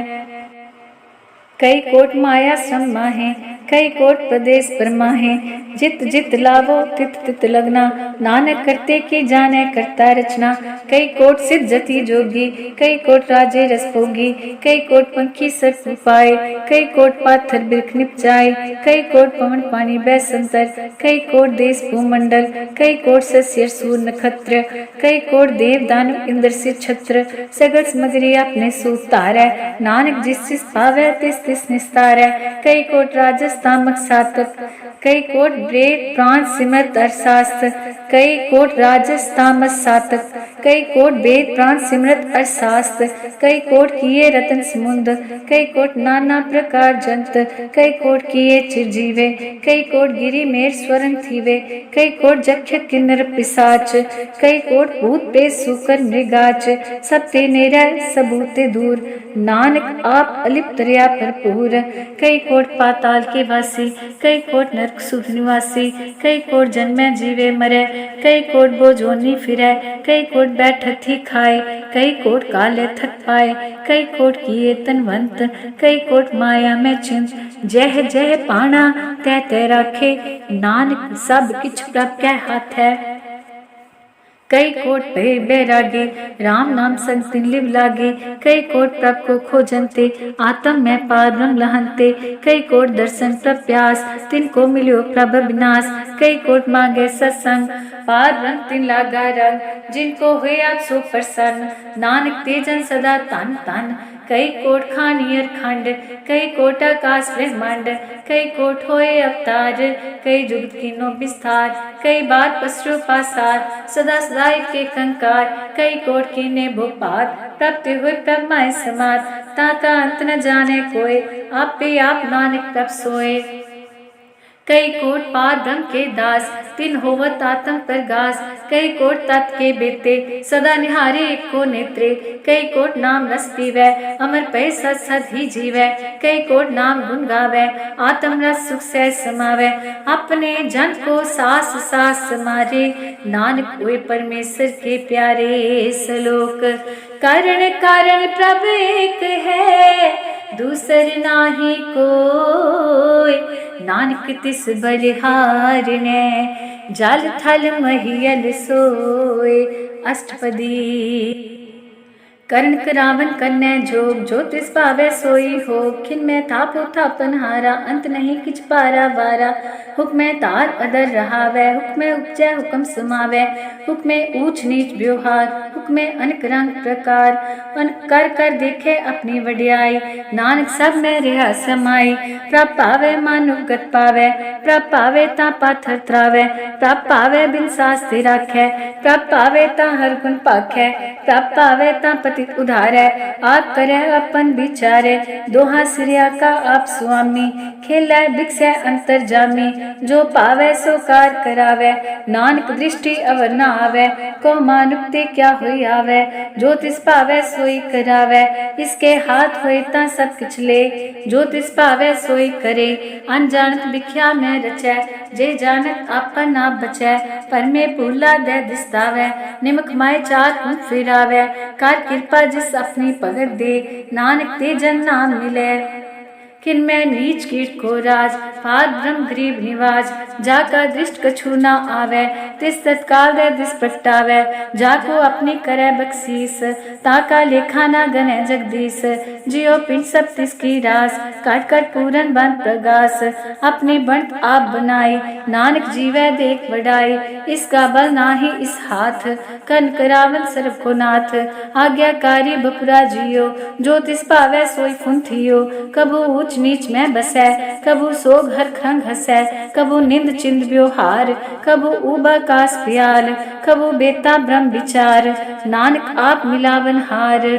कई कोट माया श्रम माहे, कई कोट प्रदेश परमाहे। जित जित लावो तित तित लगना, नानक करते की जाने करता रचना। कई कोट सिद्ध जति जोगी, कई कोट राजे रस भोगी। कई कोट पंखी सर्प पाए, कई कोट पाथर बिरख निपजाए। कई कोट पवन पानी बैसंतर, कई कोट देश भूमंडल। कई कोट सस्यर सूर नक्षत्र, कई कोट देव दानव इंद्र सिर छत्र। सगल समग्री अपने सूत तारै, नानक जिस जिस पावै तिस तिस निस्तारै। कई कोट राजस तामक सातक, कई कोट वेद प्राण सिमरत अर्थशास्त्र। कई कोट राजस तामस सातक, कई कोट वेद प्राण सिमरत अर्थशास्त्र। कई कोट किए रतन समुंद, कई कोट नाना प्रकार जंत। कई कोट किए चिरजीवे, कई कोट गिरी मेर स्वरन थीवे। कई कोट जक्ष किन्नर पिसाच, कई कोट भूत पे सुकर मृगाच। सब ते निरय सबूते दूर, नानक आप अलिप्त दरिया भरपूर। कई कोट पाताल के वासी, कई कोट नरक सुख निवासी। कई कोट जन्मे जीवे मरे, कई कोट बोझोनी फिरे। कई कोट बैठत ही खाए, कई कोट काले थक पाए। कई कोट किए तनवंत, कई कोट माया में चिंत। जह जह पाना तह तह राखे, नानक सब किछ प्रभ के हाथ है। कई कोट भय बैरागी, राम नाम संग तिन लिव लागे। कई कोट प्रभ को खोजनते, आत्म में पार ब्रह्म लहनते। कई कोट दर्शन प्रभ प्यास, तिन को मिलियो प्रभ विनाश। कई कोट मांगे सत्संग, पार ब्रह्म तिन लागा रंग। जिनको हुए आप सो प्रसन्न, नानक तेजन सदा तन तन। कई कोट खानियर खंड, कई कोट आकाश ब्रह्मांड। कई कोट होए अवतार, कई जुगत कीनो विस्तार। कई बार पसरो पासार, सदा सदाई के कंकार। कई कोट कीने भोपाल, प्राप्ति हुए प्रभ माय समाद। ताका अंत न जाने कोय, आप पे आप नानक प्रभ सोए। कई कोट पार ब्रह्म के दास, तिन होवत आत्म प्रगास। कई कोट तत् के बेते, सदा निहारे एक को नेत्रे। कई कोट नाम रस पीवै, अमर पै सत सत ही जीवै। कई कोट नाम गुण गावै, आत्म रस सुख सह समावै। अपने जन को सास सास समारे, नानक हुए परमेश्वर के प्यारे। सलोक कारण कारण प्रभ एक है, दूसर नाही कोय। नानक तिस बलिहार ने, जल थल महियल सोय। अष्टपदी कर्ण करावन कन्या जोग जो तिस पावे सोई हो। खिन में थापो थापन हारा अंत नहीं किच पारा वारा। हुक्मे तार अदर रहावे हुक्मे उपजय हुक्म समावे। हुक्मे ऊंच नीच व्यवहार हुक्मे अनक रंग प्रकार। अन कर कर देखे अपनी वड्याई नानक सब में रहा समाई। प्राप पावे मानुव गत पावे प्राप पावे ता पाथर त्रावे। प्राप पावे बिन सास्ते राखे प्राप पावे ता हर गुण पाखे। प्राप पावे ता पतित उधारे आप करे अपन विचारे। दोहा सिरिया का आप स्वामी खेलै बिकसै अंतर जामी। जो पावे सो कार करावे नानक दृष्टि अवर न आवे। को मानुक ते क्या हुई आवे जो तिस पावे सोई करावे। इसके हाथ हुए ता सब किछ ले जो तिस पावे सोई करे। अनजानत बिख्या में रचै जे जानत आपन आप बचै। पर में पूला दे दिस्तावे निमक माय चार कुन फिरावे। कार कृपा जिस अपनी पगत दे नानक ते जन नाम मिले। किन में नीच कीट को राज पाद ब्रह्म गरीब निवाज। जाका दृष्ट कछु न आवे तिस तत्काल दे दिस प्रगटावे। जाको अपनी करे बख्शीस ताका लेखा न गने जगदीश। जियो पिंड सब तिसकी रास काट कर पूरन बंद प्रगास। अपनी बंट आप बनाई नानक जीवे देख बढ़ाई। इसका बल नाही इस हाथ कन करावन सर्व को नाथ। आज्ञाकारी बपुरा जियो जो तिस पावे सोई फुन थियो। कबू ऊंच नीच में बसै कबू सोग हर खंग हसै। कबू निंद चिंद व्यवहार कबू ऊबा कास प्याल। कबू बेता ब्रह्म विचार नानक आप मिलावन हार।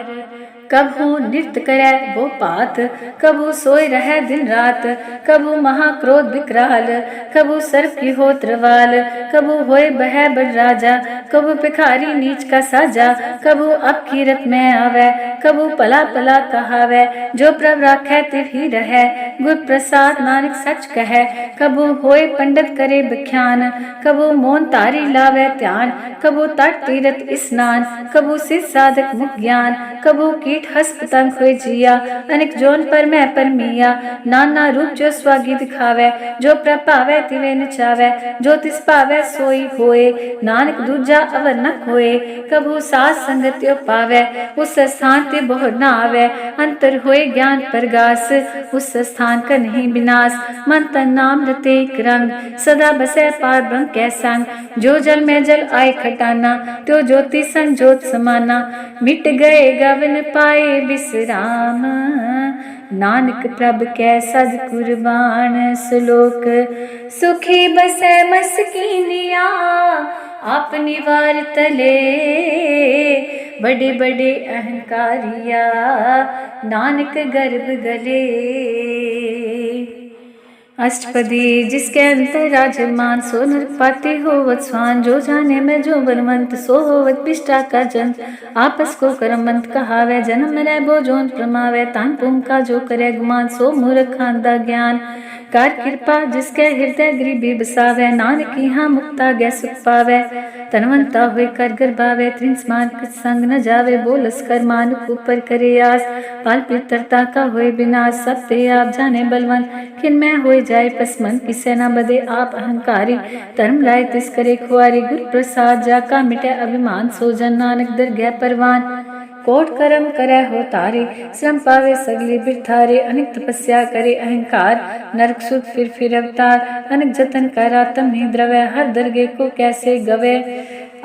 कबू नृत्य करे वो पात कबू सोए रहे दिन रात। कबू महाक्रोध विकराल कबू सर्प की होत्रवाल। कबू होए बह बड़ राजा कबू भिखारी नीच का साजा। कबू अब कीरत में आवे कबू पला पला कहावे। जो प्रभ राखे तिर ही रहे गुर प्रसाद नानक सच कहे। कबू होए पंडित करे बख्यान कबू मौन तारी लावे ध्यान। कबू तट तीरथ स्नान कबू सिद्ध साधक मुख ज्ञान। कबू कीट हस पतंग हुए जिया अनेक जोन पर मैं पर मिया। नाना रूप जो स्वागी दिखावे जो प्रपावे तिवे नचावे। जो तिस पावे सोई होए नानक दूजा अवर न खोए। कबू सास संगत्यो पावे उस स्थान ते बोहर न आवे। अंतर होए ज्ञान प्रगास उस स्थान का नहीं विनाश। मन तन नाम रते एक रंग सदा बसे पार ब्रह्म कै संग। जो जल में जल आए खटाना त्यो ज्योति संग ज्योत समाना। मिट गए गवन पाए विश्राम नानक प्रभ कै सद कुर्बान। श्लोक सुखी बसै मस्कीनिया अपनी वार तले। बड़े बड़े अहंकारिया नानक गर्भ गले। अष्टपदी जिसके अंतर राजमान सो नरपाती होवत स्वान। जो जाने में जो बलवंत सो होवत पिष्टा का जंत। आपस को करमंत कहावे जन्म मरै बो जोन प्रमावे। तान पुम का जो करे गुमान सो मूर्ख खांदा ज्ञान। कार कृपा जिसके हृदय गरीबी बसावे नानक यहाँ मुक्ता गै सुख पावे। तनवंता हुए कर गर्भावे त्रिन समान संग न जावे। बोलस कर मानुक ऊपर करे आस पाल पितरता का होए विनाश। सब ते आप जाने बलवंत किन में होए जाए पसमन। किसे न बदे आप अहंकारी धर्म लाए तिस करे खुआरी। गुर प्रसाद जाका मिटे अभिमान सो जन नानक दर गै परवान। कोट कर्म करे हो तारे श्रम पावे सगली बिरथारे। अनेक तपस्या करे अहंकार नरक सुख फिर अवतार। अनेक जतन करा तम नहीं द्रवे हर दरगे को कैसे गवे।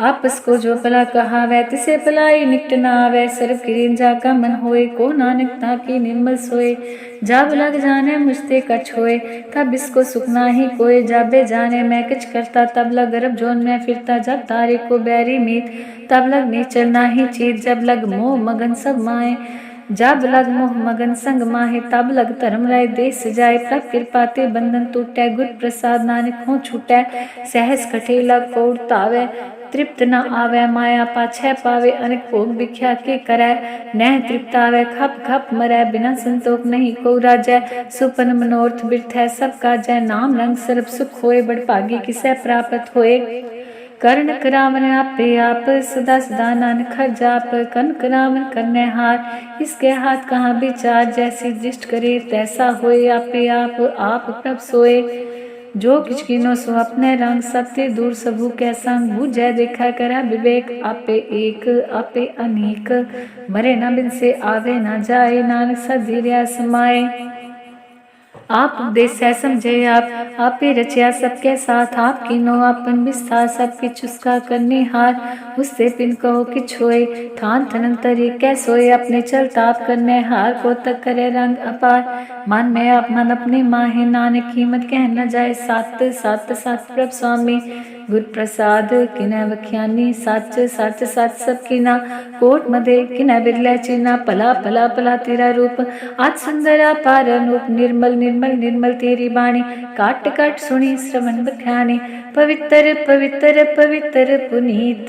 आपस को जो भला कहावे तिसे भलाई निकट न आवे। सर्व किरीन जाका मन होए को नानक ताकी निर्मल सोए। जब लग जाने मुझते कछ होए तब इसको सुख नाही कोई। जाबे जाने मैं किछ करता तब लग गर्भ जोन में फिरता। जब तारे को बैरी मीत तब लग नीचल नाही चीत। जब लग मोह मगन सब माए जब लग मोह मगन संग माहे। तब लग धर्म राय देश जाए प्रभ कृपा ते बंधन टूटे। गुर प्रसाद नानक हो छूटे सहस कठे लग को उड़तावे। तृप्त न आवे माया पाछे पावे अनेक भोग विख्या के करे। नह तृप्त आवे खप खप मरै बिना संतोष नहीं को राजै। सुपन मनोर्थ बिरथै सब काजै नाम रंग सर्ब सुख होए। बड़ भागी किसे प्राप्त होए। कर्ण करावन आपे आप सदा सदा नानक हर जाप। कर्ण करावन करने हार इसके हाथ कहाँ विचार। जैसी दृष्ट करे तैसा होए आपे आप प्रभ सोए। जो किछ कीनो सो अपने रंग, सत्य दूर सबू कै संग। बूझै देखा करा विवेक, आपे एक आपे अनेक। मरे न बिन से आवे न जाए, नानक सद धीरया समाए। आप उपदेश है समझे आपे रचया सबके साथ। आप कीनो आपन विस्तार, सब किछ उसका करने हार। उससे पिन कहो किछ होए, थान थनंतरी कै सोए। अपने चलता आप करने हार, को तक करे रंग अपार। मन में आप मन अपने माहे, नानक कीमत कह न जाए। सात सात सात प्रभ स्वामी गुर प्रसाद, किनै बख्यानी सच सच सच सब कीना। कोट मदे किनै बिरलै चीना, भला भला भला तेरा रूप। आज सुंदर अपार अनूप, निर्मल निर्मल निर्मल तेरी बाणी। काट काट सुनी श्रवण बख्यानी, पवित्र पवित्र पवित्र पुनीत।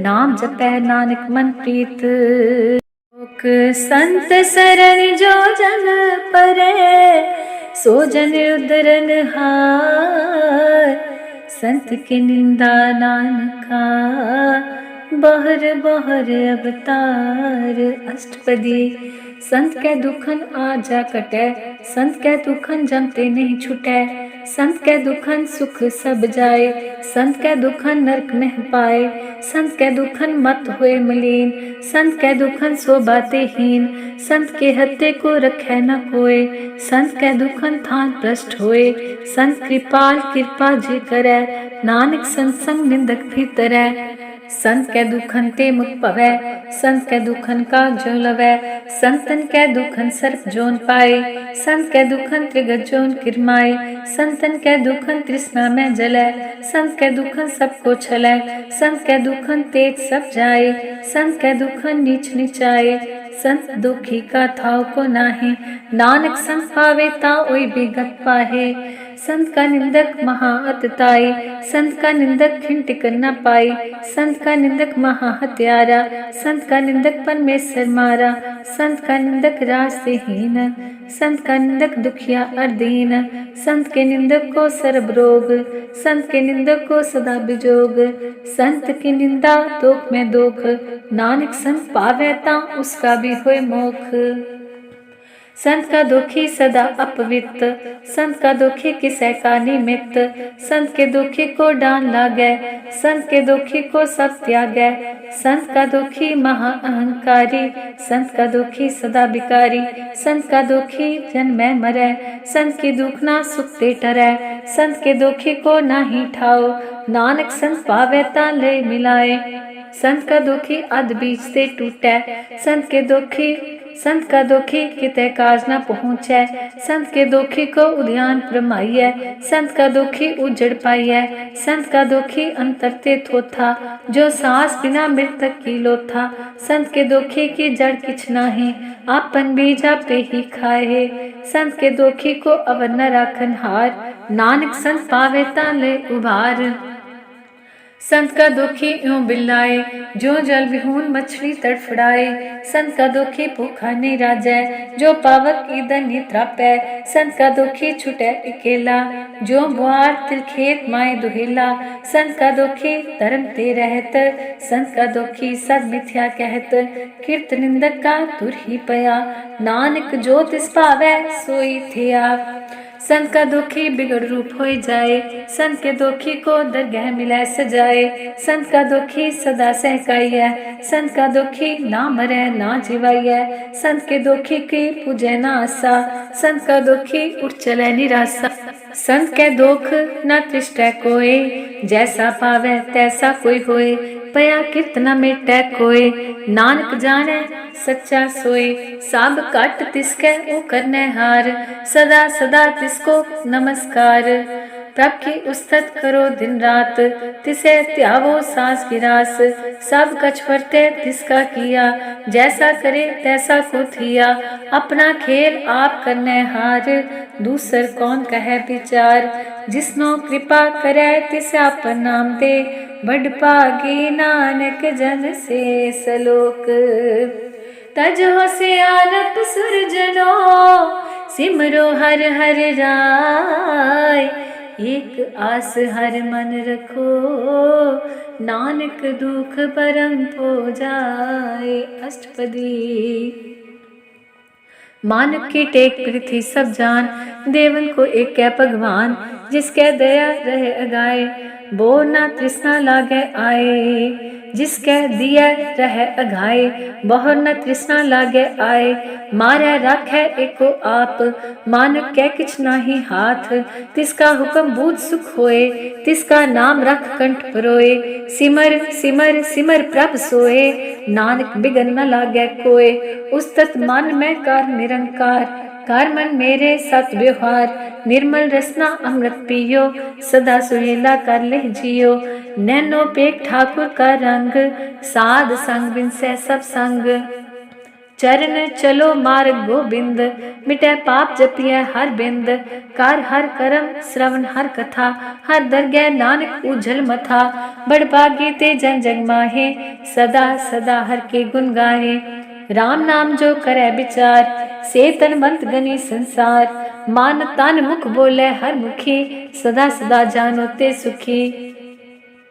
नाम जपै नानक मन प्रीत। संत सरन जो जन परे, सो जन उदरन हार। संत की निंदा नानका, बहर बहर अवतार। अष्टपदी। संत कै दुखन आजा कटै, संत कै दुखन जमते नहीं छुटै। संत कै दुखन सुख सब जाए, संत कै दुखन नरक नहीं पाए। संत कै दुखन मत होए मलीन, संत कै दुखन सो बाते हीन। संत के हत्ते को रखै न कोय, संत कै दुखन थान भ्रष्ट होए। संत कृपाल कृपा जे करै, नानक संत संग निंदक भी तरै। संत कै दुखन ते मुख पवै, संत कै दुखन काग जो लवै। संतन कै दुखन सर्प जोन पाए, संत कै दुखन त्रिगत जोन किरमाए। संतन कै दुखन तृष्णा में जलै, संत कै दुखन सबको छलै। संत कै दुखन तेज सब जाए, संत कै दुखन नीच नीचाए। संत दुखी का थाव को नाहे, नानक संत पावे ता ओई बिगत पाहे। संत का निंदक महा अतताई, संत का निंदक खिन टिकन न पाई। संत का निंदक महा हत्यारा, संत का निंदक परमेश्वर मारा। संत का निंदक राज से हीन, संत का निंदक दुखिया और दीन। संत के निंदक को सर्ब रोग, संत के निंदक को सदा बिजोग। संत की निंदा दोख में दोख, नानक संत पावे ता उसका भी होए मोख। संत का दुखी सदा अपवित्र, संत का दुखी किसे का निमित्त। संत के दुखी को डान लागै, संत के दुखी को सब त्यागै। संत का दुखी महा अहंकारी, संत का दुखी सदा बिकारी। संत का दुखी जन्मै मरै, संत की दुख ना सुख ते टरै। संत के दुखी को नाही ठाओ, नानक संत पावे ता ले मिलाए। संत का दुखी अध बीच से टूटै, संत का दुखी किते काज न पहुँचै। संत के दुखी को उद्यान प्रमाइयै, संत का दुखी उजड़ पाइयै। संत का दुखी अंतर ते थोथा, जो सांस बिना मृतक की लोथा। संत के दुखी की जड़ किछ नाहीं, आपन बीज आपे ही खाए। संत के दुखी को अवर न राखन हार, नानक संत पावे ता ले उबार। संत का दुखी यूं बिल्लाए, जो जल विहून मछली तड़फड़ाए। संत का दुखी भूखा नहीं राजै, जो पावक ईंधन नहीं त्रापै। संत का दुखी छुटै अकेला, जो बुआर तिलखेत माए दुहेला। संत का दुखी धर्म ते रहत, संत का दुखी सद मिथ्या कहत। कीर्त निंदक का दुर ही पया, नानक जो तिस पावै सोई थिया। संत का दुखी बिगड़ रूप हो जाए, संत के दुखी को दरगह मिलै सजाए। संत का दुखी सदा सहकाइयै, संत का दुखी ना मरै ना जिवाइयै। संत के दुखी की पूजै ना आसा, संत का दुखी उठ चलै निरासा। संत के दुख न त्रिष्टै कोय, जैसा पावै तैसा कोई होए। पया कित न मिटै कोय, नानक जानै सच्चा सोए। सब घट तिसकै ओ करनै हार, सदा सदा तिसको नमस्कार। प्रभ की उस्तत करो दिन रात, तिसे त्यावो सास गिरास। सब कछ वर्ते तिसका किया, जैसा करे तैसा को थिया। अपना खेल आप करनै हार, दूसर कौन कहे विचार। जिसनो कृपा करै तिस आपन नाम दे, बड़ भागी नानक जन से सलोक। तजो सियानत सुरजनो, सिमरो हर हर राय। एक आस हर मन रखो, नानक दुख परम हो जाए। अष्टपदी। मानव की टेक पृथ्वी सब जान, देवन को एक कै भगवान, जिसके दया रहे अगाए, बो ना तृष्णा लागे आए। जिसके दिया रहे अघाए, बहु न तृष्णा लागे आए। मारे राखे एको आप, मानव के किछ नाही हाथ। तिसका हुक्म बूझ सुख होए, तिसका नाम रख कंठ परोए। सिमर सिमर सिमर प्रभ सोए, नानक बिगन न लागे कोय। उस्तत मन में कर निरंकार, कर मन मेरे सत व्यवहार। निर्मल रसना अमृत पियो, सदा सुहेला कर ले जियो। नैनो पेक ठाकुर का रंग, साध संग बिन से सब संग। चरण चलो मार्ग गोबिंद, मिटे पाप जपिए हर बिंद। कर हर करम श्रवण हर कथा, हर दरगह नानक उजल मथा। बड़ भागी ते जन जग माहे, सदा सदा हर के गुण गाहे। राम नाम जो करे विचार, से तनवंत गनी संसार। मान तन मुख बोले हर मुखी, सदा सदा जानो ते सुखी।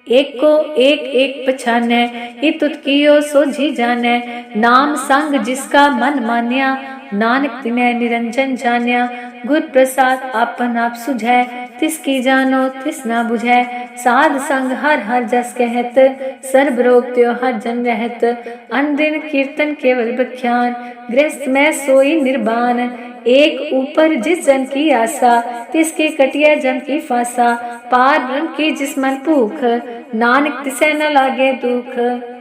एक को एक एक पछाने, इतुत कियो सोझी जाने। नाम संग जिसका मन मान्या, नानक तिने निरंजन जान्या। गुर प्रसाद आपन आप सुझै, तिसकी जानो तिस ना बुझै। साध संग हर हर जस कहत, सर्ब रोग त्यो हर जन रहत। अनदिन कीर्तन केवल बख्यान, गृहस्थ में सोई निर्बान। एक ऊपर जिस जन की आशा, तिसके कटिया जन की फांसा। पार ब्रह्म की जिस मन भूख, नानक तिसे न लागे दुख।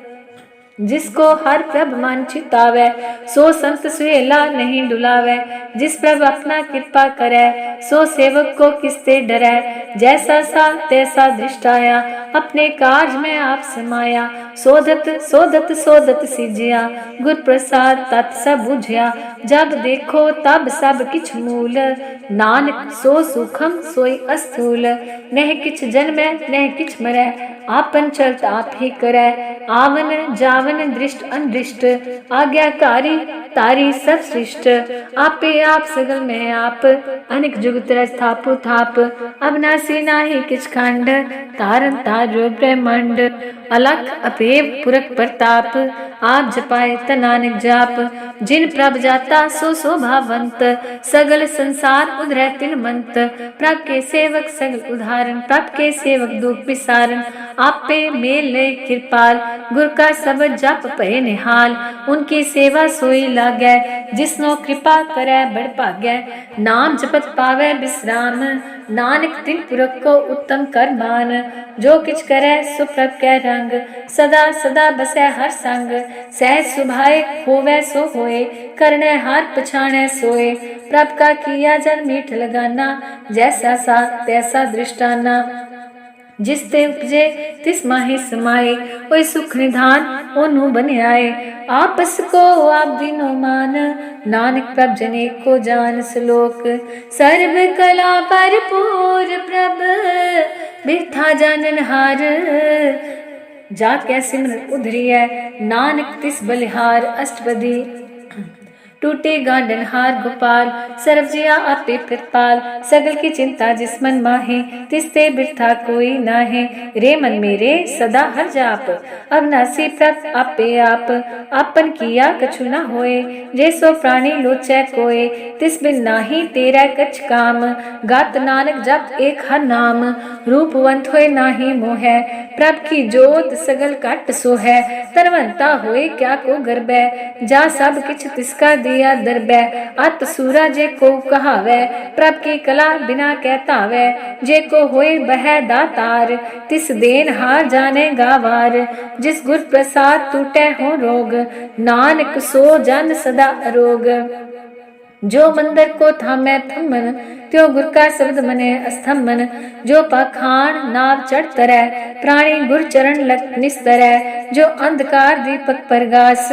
जिसको हर प्रभ मन चितावे, सो संत सुहेला नहीं डुलावे। जिस प्रभ अपना कृपा करे, सो सेवक को किसते डरे। जैसा सा तैसा दृष्टाया, अपने कार्य में आप समाया। सोधत सोधत सोधत सिजिया, गुर प्रसाद तत् सब बुझिया। जब देखो तब सब किछ मूल, नानक सो सुखम सोई अस्थूल। नह किछ जन्मै नह किछ मरै, आपन चलत आप ही करै। आवन जावन दृष्ट अनदृष्ट, आज्ञाकारी तारी सब सृष्ट। आपे आप सगल में आप, अनेक जुग तरस थापु थाप। अविनाशी नाही किछ खंड, तारन तारो ब्रह्मांड। अलख अपेव पुरख प्रताप, आप जपाए त नानक जाप। जिन प्रभ जाता सो शोभावंत, सगल संसार उधरै तिन मंत। प्रभ के सेवक सगल उदाहरण, प्रभ के सेवक दुख विसारन। आपे मेल ले कृपाल, गुर का सबद जप पए निहाल। उनकी सेवा सोई लागै, जिसनो कृपा करे बड़ भागै। नाम जपत पावे विश्राम, नानक तिन पुरख को उत्तम कर मान। जो किछ करे सो प्रभ कै रंग, सदा सदा बसै हर संग। सहज सुभाए होवे सो होए, करने हाथ पछाणे सोए। प्रभ का किया जन मीठ लगाना, जैसा सा तैसा दृष्टाना। जिस ते उपजे तिस माही समाए, ओय सुख निधान ओनु बन आए। आपस को आप दिनो मान, नानक प्रभ जने को जान श्लोक। सर्व कला भरपूर प्रभ, बिरथा जानन हार। जाके सिमरन उधरिय, नानक तिस बलिहार। अष्टपदी टूटे गांडन हार गोपाल, सर्वजिया आपे प्रतिपाल। सगल की चिंता जिस मन माहे, तिसते बिरथा कोई नाहे। रे मन मेरे सदा हर जाप, अविनाशी प्रभ आपे आप। आपन किया कछु न होए, जे सो प्राणी लोचै कोय। तिस बिन नाही तेरा कछ काम, गात नानक जप एक हर नाम। रूपवंत होए नाही मोहै, प्रभ की जोत सगल कट सोहै। तरवंता होए क्या को गर्बै, जा सब किछ तिसका दिया दरबै। अत सूरा जे को कहावै, प्रभ की कला बिना कहतावै। जे को होए बह दातार, तिस देन हार जाने गावार। जिस गुर प्रसाद टूटे हो रोग, नानक सो जन सदा अरोग। जो मंदिर को थामे थमन, त्यो गुर का शब्द मने अस्तंभन। जो पाखान नाव चढ़ तरै, प्राणी गुर चरण लग निस्तरै। जो अंधकार दीपक प्रगास,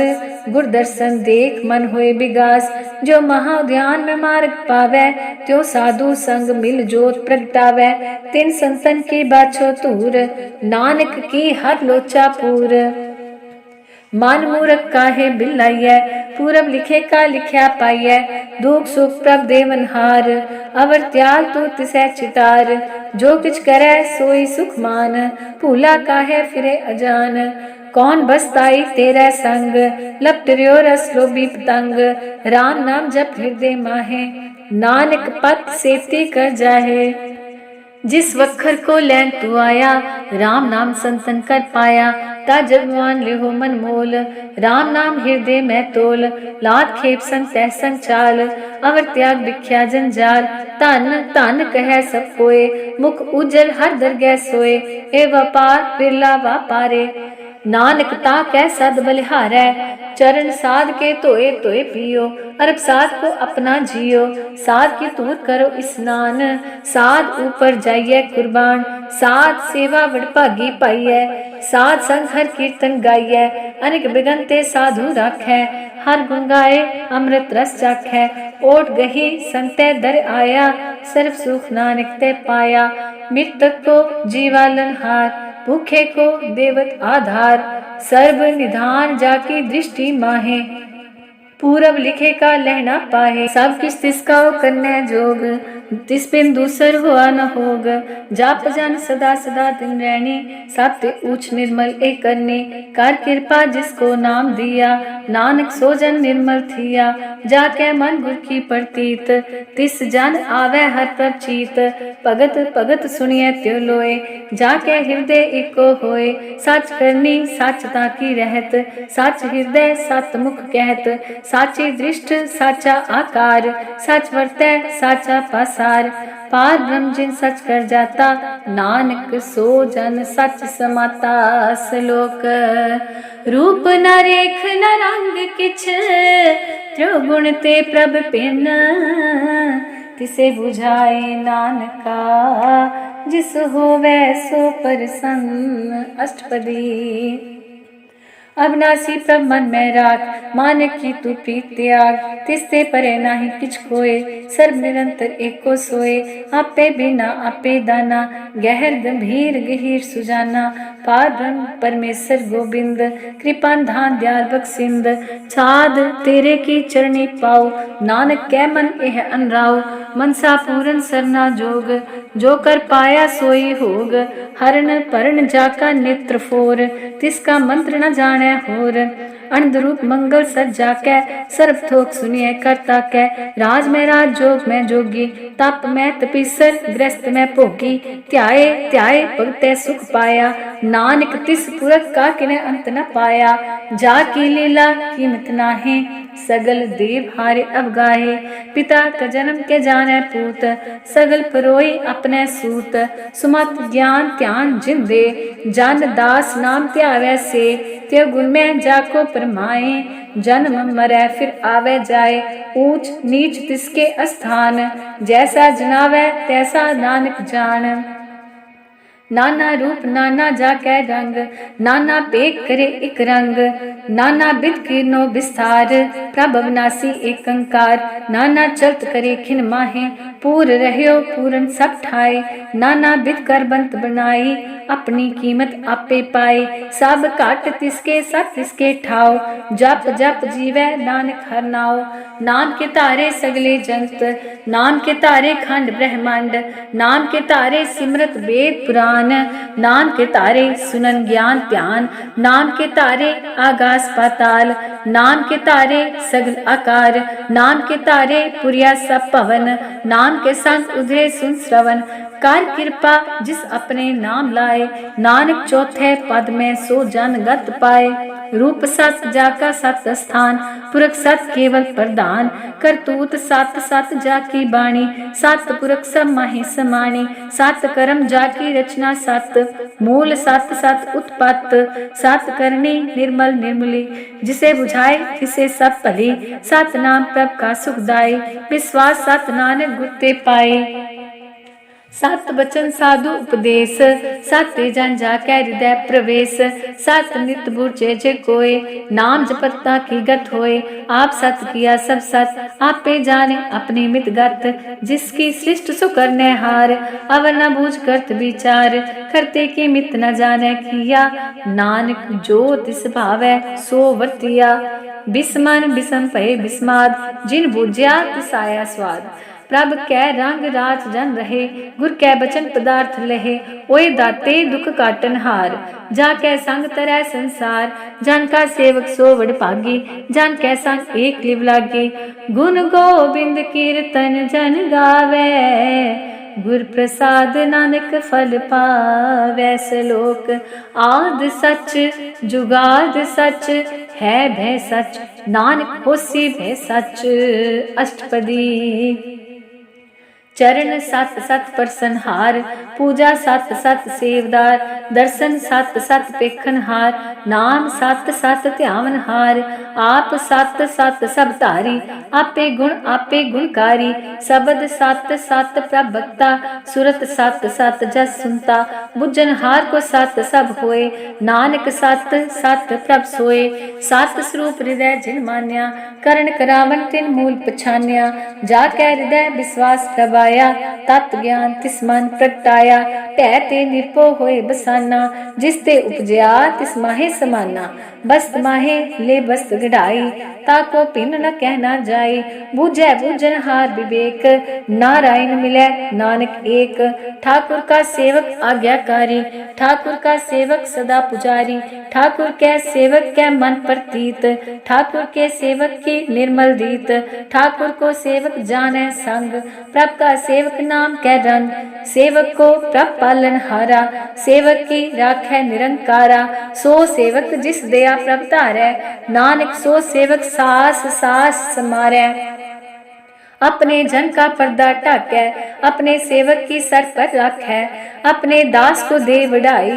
गुर दर्शन देख मन होए विगास। जो महाध्यान में मार्ग पावै, त्यो साधु संग मिल जोत प्रगटावै। तिन संतन की बाछो तूर, नानक की हर लोचा पूर। मान मूरख काहे बिलाइयै, पूरब लिखे का लिख्या पाइयै। दुख सुख प्रभ देवन हार, अवर त्याग तू तिसै चितार। जो किछ करै सोई सुख मान, भूला काहे फिरे अजान। कौन बसताई तेरा संग, लपटरियो रस लोभी पतंग। राम नाम जप हृदय माहे, नानक पत सेती कर जाहे। जिस वखर को लैन तू आया, राम नाम संतन कर पाया। ता जगवान लिहो मन मोल, राम नाम हृदय में तोल। लात खेप संग तह संग चाल, अवर त्याग बिख्या जंजाल। धन धन कह सब कोय, मुख उजल हर दरगह सोए। ए व्यापार बिरला व्यापारे, नानक ता कह सद बलिहारै। चरण साध के धोए धोए पियो, अरब साध को अपना जियो। साध की तूर करो स्नान, साध ऊपर जाइए कुर्बान। साध सेवा वडभागी पाइयै, साध संग हर कीर्तन गाइयै। अनेक बिघन ते साधु राखै, हर गुण गाए अमृत रस चाखै। ओट गही संतै दर आया, सर्व सुख नानक ते पाया। मृतक को जीवालन हार, भूखे को देवत आधार। सर्व निधान जाकी दृष्टि माहे, पूरब लिखे का लहना पाहे। सब किस तिसका करने जोग, तिस बिन दूसर हुआ न होग। जाप जन सदा सदा दिन रहनी, सत्य ऊच निर्मल एक करने। कर कृपा जिसको नाम दिया, नानक सो जन निर्मल थिया। जाके मन गुर की प्रतीत, तिस जन आवे हर प्रचीत। भगत भगत सुनिए त्यो लोए, जाके हृदय एको होए। सच करनी सचता की रहत, सच हृदय सत मुख कहत। साची दृष्ट साचा आकार, सच वर्तै साचा पासार। पार ब्रह्म जिन सच कर जाता, नानक सो जन सच समाता। श्लोक रूप न रेख न रंग किछ, त्रिगुण ते प्रभ पिन। तिसे बुझाए नानका, जिस होवे सो प्रसन्न। अष्टपदी। अविनाशी प्रभ मन में राख, मानक की तू प्रीत त्याग। तिसते परे नाही किछ कोय, सर्व निरंतर एको सोए। आपे बिना आपे दाना, गहर गंभीर गहीर सुजाना। पार ब्रह्म परमेश्वर गोबिंद, कृपा धान दयाल बख्शिंद। छाद तेरे की चरणी पाओ, नानक कै मन एह अनराओ। मनसा पूरन सरना जोग, जो कर पाया सोई होग। हरण परण जाका नेत्र फोर, तिसका मंत्र न जाने होर। अनदरूप मंगल सज्जा कै, सर्व थोक सुनिए करता कै। राज में राज जोग में जोगी, तप में तपीसर ग्रस्त में भोगी। ध्याए ध्याए भगतै सुख पाया, नानक तिस पुरख का किने अंत न पाया। जा की लीला कीमत नाहे, सगल देव हारे अवगाहे। पिता का जन्म के जाने पूत, सगल परोई अपने सूत। सुमत ज्ञान ध्यान जिन दे, जन दास नाम त्यावे से। त्यो गुण में जाको परमाए, जन्म मरै फिर आवे जाए। ऊंच नीच तिसके स्थान, जैसा जनावे तैसा नानक जान। नाना रूप नाना जाकै रंग, नाना पेक करे एक रंग। नाना बिद कीर्नो विस्तार, प्रभ अविनाशी एक अंकार। नाना चलत करे खिन माहे, पूर रह्यो पूरन सब ठाए। नाना बिद कर बंत बनाई, अपनी कीमत आपे पाए। सब घट तिसके सब तिसके ठाओ, जप जप जीवै नानक हर नाओ। नाम के तारे सगले जंत, नाम के तारे खंड ब्रह्मांड। नाम के तारे सिमरत वेद पुराण, नाम के तारे सुनन ज्ञान ध्यान। नाम के तारे आकाश पाताल, नाम के तारे सगल आकार। नाम के तारे पुरिया सब भवन, नाम के संग उधरे सुन श्रवण। कर कृपा जिस अपने नाम लाए, नानक चौथे पद में सो जन गत पाए। रूप सत जाका सत स्थान, पुरख सत केवल प्रधान। करतूत सत सत जाकी बाणी, सत पुरख सब माहि समानी। सत कर्म जाकी रचना सत, मूल सत सत उत्पत्त। सत करनी निर्मल निर्मली, जिसे बुझाए तिसे सब भली। सत नाम प्रभ का सुखदाई, विश्वास सत नानक गुरते पाए। सत बचन साधु उपदेश, सत जन जाकै हृदय प्रवेश। सत नित बुझे जे कोय, नाम जपता की गत होए। आप सत किया सब सत, आपे जाने अपनी मित गत। जिसकी सृष्ट सो करने हार, अवर न बूझ करत विचार। करते की मित न जाने किया, नानक जो तिस भावै सो वर्तिया। बिस्मन बिसम भय बिस्माद, जिन बूझया तिस आया स्वाद। प्रभ कै रंग राज जन रहे, गुर कै बचन पदार्थ लहे। ओए दाते दुख काटन हार, जा कै संग तरह संसार। जन का सेवक सो वड भागी, जन कै संग एक लिव लागे। गुण गोबिंद कीर्तन जन गावे, गुर प्रसाद नानक फल पावै। सलोक आद सच जुगाद सच, है भय सच नानक होसी भय सच। अष्टपदी चरण सत सत परसनहार, पूजा सत सत सेवदार। दर्शन सत सत पेखनहार, नाम सत सत ध्यावनहार। आप सत सत सब धारी, आपे गुणकारी। शब्द सत सत प्रभक्ता, सुरत सत सत जस सुनता। बुझनहार को सत सब होए, नानक सत सत प्रभ सोए। सत स्वरूप हृदय जिन मान्या, करण करावन तिन मूल पछान्या। जाकै हृदय विश्वास प्रभ आया, तत् ज्ञान तिस मन प्रगटाया। भै ते निरभो होए बसाना, जिस ते उपजया तिस माहे समाना। बस्त माहे ले बस्त गढ़ाई, ताको भिन्न न कहना जाए। बूझै बूझनहार विवेक, नारायण मिलै नानक एक। ठाकुर का सेवक आज्ञाकारी, ठाकुर का सेवक सदा पुजारी। ठाकुर कै सेवक कै मन प्रतीत, ठाकुर के सेवक की निर्मल दीत। ठाकुर को सेवक जानै संग, प्रभ का सेवक नाम कै रंग। सेवक को प्रभ पालन हारा, सेवक की राखै निरंकारा। सो सेवक जिस दया प्रभ धारै, नानक सो सेवक सास सास समारै। अपने जन का पर्दा ढाकै, अपने सेवक की सर पर रखै। अपने दास को दे वडाई,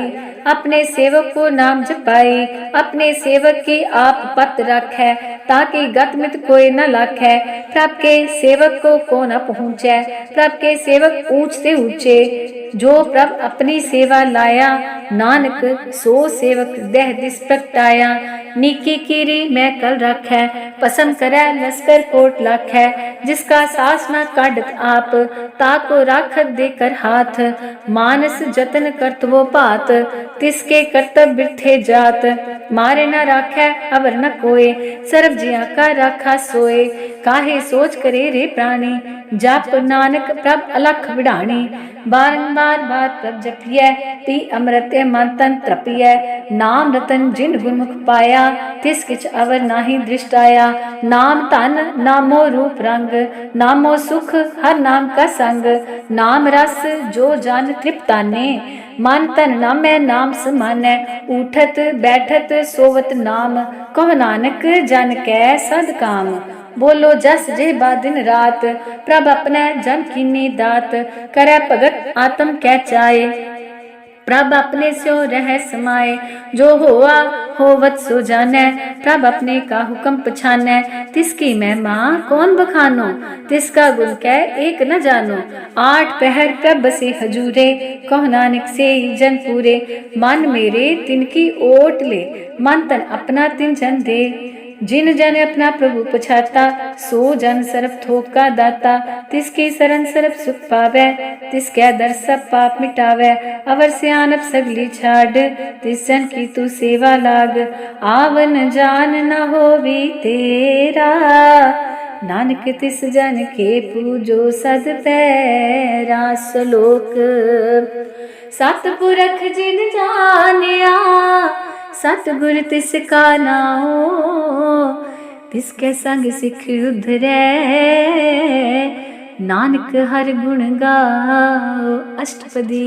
अपने सेवक को नाम जपाई। अपने सेवक की आप पत रखै, ताकि गतमित कोई न लाखै। प्रभ के सेवक को न पहुँचै, प्रभ के सेवक ऊंचते ऊंचे। जो प्रभ अपनी सेवा लाया, नानक सो सेवक दह दिस प्रगटाया। नीकी कीरी मैं कल रखै, पसम करै लश्कर कोट लाखै। जिसका सास न काढ़त आप, ताको राखत देकर हाथ। मानस जतन करतवो भात, तिसके कर्तव्य बिरथे जात। मारे न राखै अवर न कोय, सर्व जिया का राखा सोए। काहे सोच करे रे प्राणी, जप नानक प्रभ अलख विढ़ाणी। बारंबार बार प्रभ जपियै, पी अमृत मन तन तृपियै। नाम रतन जिन गुरमुख पाया, तिस किछ अवर नाहि दृष्टाया। नाम धन नामो रूप रंग, नामो सुख हर नाम का संग। नाम रस जो जन तृप्ताने, मन तन नामै नाम समानै। उठत बैठत सोवत नाम, कहो नानक जन कै सद काम। बोलो जस जे बा दिन रात, प्रभ अपने जन कीनी दात। करै भगत आत्म कै चाए, प्रभ अपने स्यो रह समाए। जो होआ होवत सो जानै, प्रभ अपने का हुक्म पछानै। तिसकी महिमा कौन बखानो, तिसका गुण कै एक न जानो। आठ पहर प्रभ बसे हजूरे, कहो नानक से जन पूरे। मन मेरे तिनकी ओट ले, मन तन अपना तिन जन दे। जिन जन अपना प्रभु पछाता, सो जन सर्व थोक का दाता। तिसकी शरण सर्व सुख पावै, तिसकै दर सब पाप मिटावै। अवर सियानप सगली छाड़, तिस जन की तू सेवा लाग। आवन जान न होवी तेरा, नानक तिस जन के पूजो सद पैरा। सलोक सतपुरख जिन जानिया, सतगुर तिसका नाओ। तिसके संग सिख उधरै, नानक हर गुण गाओ। अष्टपदी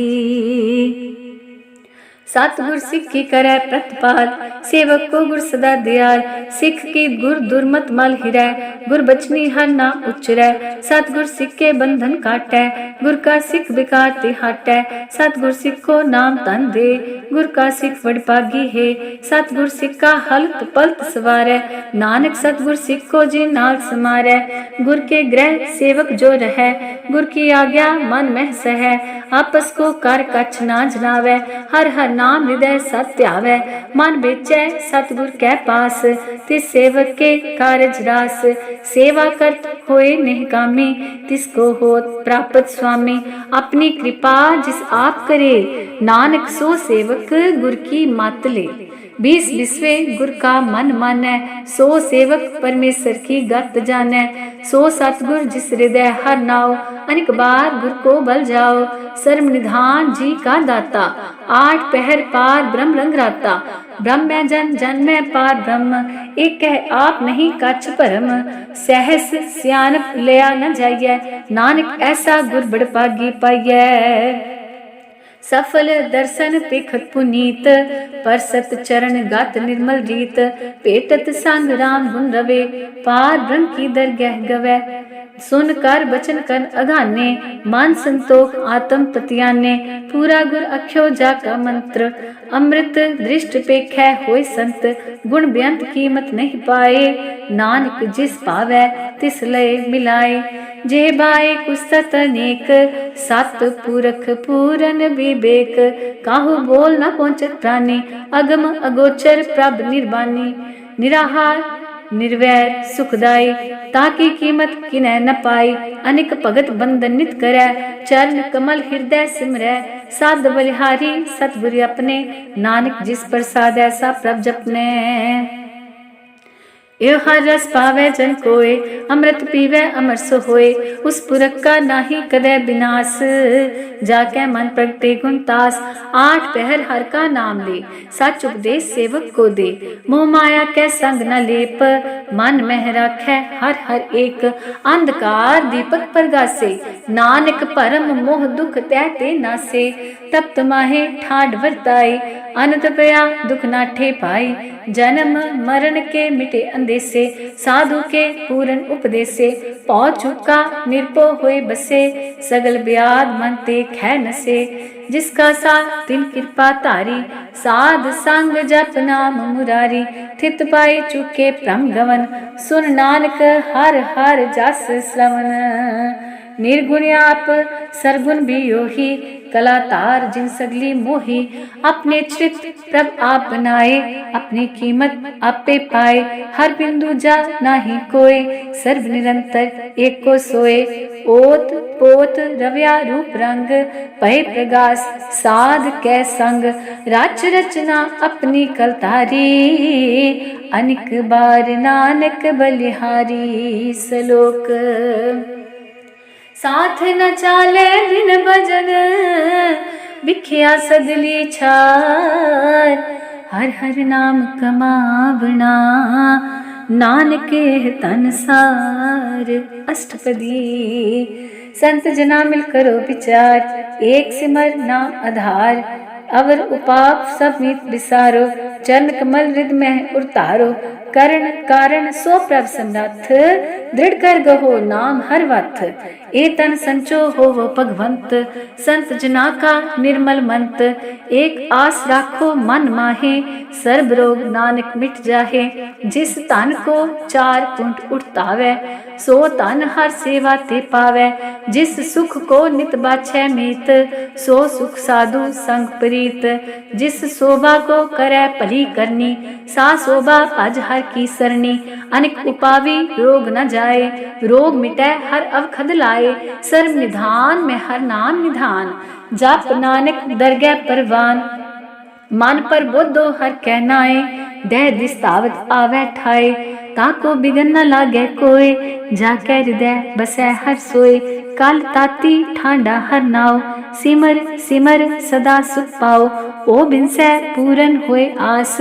सतगुर सिख की करै प्रतिपाल, सेवक को गुर सदा दयाल। सिख की गुर दुर्मत मल हिरै, गुर बचनी हर ना उचरै। सतगुर सिख के बंधन काटै, गुर का सिख विकार ते हटै। सतगुर सिख को नाम तन दे, गुर का सिख वड भागी है। सतगुर सिख का हलत पलत सवारै, नानक सतगुर सिख को जिन नाल समारै। गुर के ग्रह सेवक जो रहै, गुर की आज्ञा मन मह सहै। आपस को कर कछ ना जनावै, हर हर नाम हृदय सत्य आवे। मन बेचै सतगुर कै पास, तिस सेवक के कारज रास। सेवा करत होए निहकामी, तिसको होत प्राप्त स्वामी। अपनी कृपा जिस आप करे, नानक सो सेवक गुर की मत ले। बीस बिस्वे गुर का मन मानै, सो सेवक परमेश्वर की गत जानै। सो सतगुर जिस हृदय हर नाव, अनेक बार गुर को बल जाओ। सर्व निधान जी का दाता, आठ पहर पार ब्रह्म रंग राता। ब्रह्म में जन, जन में पार ब्रह्म, एक कह आप नहीं कछ भरम। सहस सियानप लिया न जाइए, नानक ऐसा गुर बड़ भागी पाइयै। सफल दर्शन पेखत पुनीत, परसत चरण गात निर्मल रीत। पेटत संग राम गुण रवे, पार ब्रह्म की दरगह गवै। सुन कर बचन कर अघाने, मान संतोख आत्म प्रतियाने। पूरा गुर अख्यो जाका मंत्र, अमृत दृष्ट पेखै होय संत। गुण बेअंत कीमत नहीं पाए, नानक जिस पावै तिस लय मिलाए। जे बाए कुसत अनेक, सत पुरख पूरन विवेक। काहू बोल न पहुँचत प्राणी, अगम अगोचर प्रभ निर्वाणी। निराहार निर्वैर सुखदाई, ताकि कीमत किनै न पाई। अनेक भगत बंदन नित करै, चरण कमल हृदय सिमरै। साध बलिहारी सतगुरु अपने, नानक जिस प्रसाद ऐसा प्रभ जपने। यो हर रस पावै जन कोय, अमृत पीवै अमर सो होय। उस पुरख का नाही कदै विनाश, जाकै मन प्रगटे गुण तास। आठ पहर हर का नाम ले, सच उपदेश सेवक को दे। मोह माया कै संग न लेप, मन में राखै हर हर एक। अंधकार दीपक प्रगासे, नानक परम मोह दुख तै ते नासे। तप्त माहे ठाड वर्ताई, अनंत पया दुख नाठे पाई। जन्म मरण के मिटे अंदेसे, साधु के पूरन उपदेसे। पौ चुका निरपो होए बसे, सगल ब्याद मन ते खै नसे। जिसका साथ तिन कृपा तारी, साध संग जप नाम मुरारी। थित पाई चुके भ्रम गवन, सुन नानक हर हर जस श्रवण। निर्गुण आप सरगुण भी योही, कला तार जिन सगली मोही। अपने चित प्रभ आप बनाए, अपनी कीमत आपे पाए। हर बिंदु जा नाही कोय, सर्व निरंतर एक को सोए। ओत पोत रव्या रूप रंग, भय प्रगास साध कै संग। राच रचना अपनी कलतारी, अनिक बार नानक बलिहारी। सलोक साथ न चाले दिन भजन, बिख्या सदली छार। हर हर नाम कमावना, नानक तन सार। अष्टपदी संत जना मिल करो विचार, एक सिमर नाम आधार। अवर उपाप सब मीत विसारो, चरण कमल हृदय में उतारो। करण कारण सो प्रभ समर्थ, दृढ़ कर गहो नाम हर वथ। ए तन संचो हो वो भगवंत, संत जना का निर्मल मंत। एक आस राखो मन माहे, सर्ब रोग नानक मिट जाहे। जिस तन को चार कुंठ उठतावै, सो तन हर सेवा ते पावै। जिस सुख को नित बाछै मीत, सो सुख साधु संग प्रीत। जिस शोभा को करे भली करनी, सा शोभा भज हर की सरनी। अनेक उपावी रोग न जाए, रोग मिटै हर अवखद लाए। सर्व निधान में हर नाम निधान, जप नानक दरगह परवान। मन पर बोधो हर कहनाए, दह दिस्तावत आवे ठाए। ताको बिगन न लागे कोय, जाके हृदय बसै हर सोय। कल ताती ठांडा हर नाव, सिमर सिमर सदा सुख पाओ। ओ बिनसै पूरन होए आस,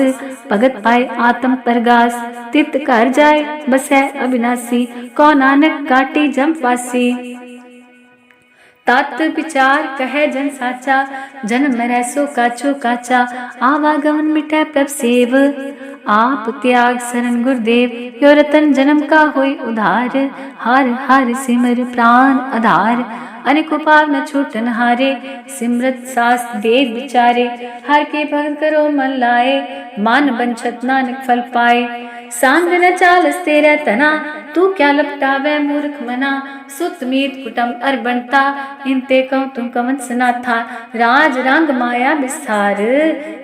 भगत पाए आत्म प्रगास। तित घर जाए बसै अविनाशी, कौ नानक काटी जम पासी। तत् विचार कहे जन साचा, जन्म मरै सो काछो काचा। आवागमन मिटै प्रभ सेव, आप त्याग शरण गुरुदेव। यो रतन जन्म का होई उधार, हर हर सिमर प्राण आधार। अनेक उपाव न छूटन हारे, सिमरत सास वेद विचारे। हर के भगत करो मन लाए, मान बंछत नानक फल पाए। सांग न चालस तेरा तना, तू क्या लपटावे मूर्ख मना। सुत मीत कुटम अरबनता, इनते कहो तुम कवन सना था। राज रंग माया विस्तार,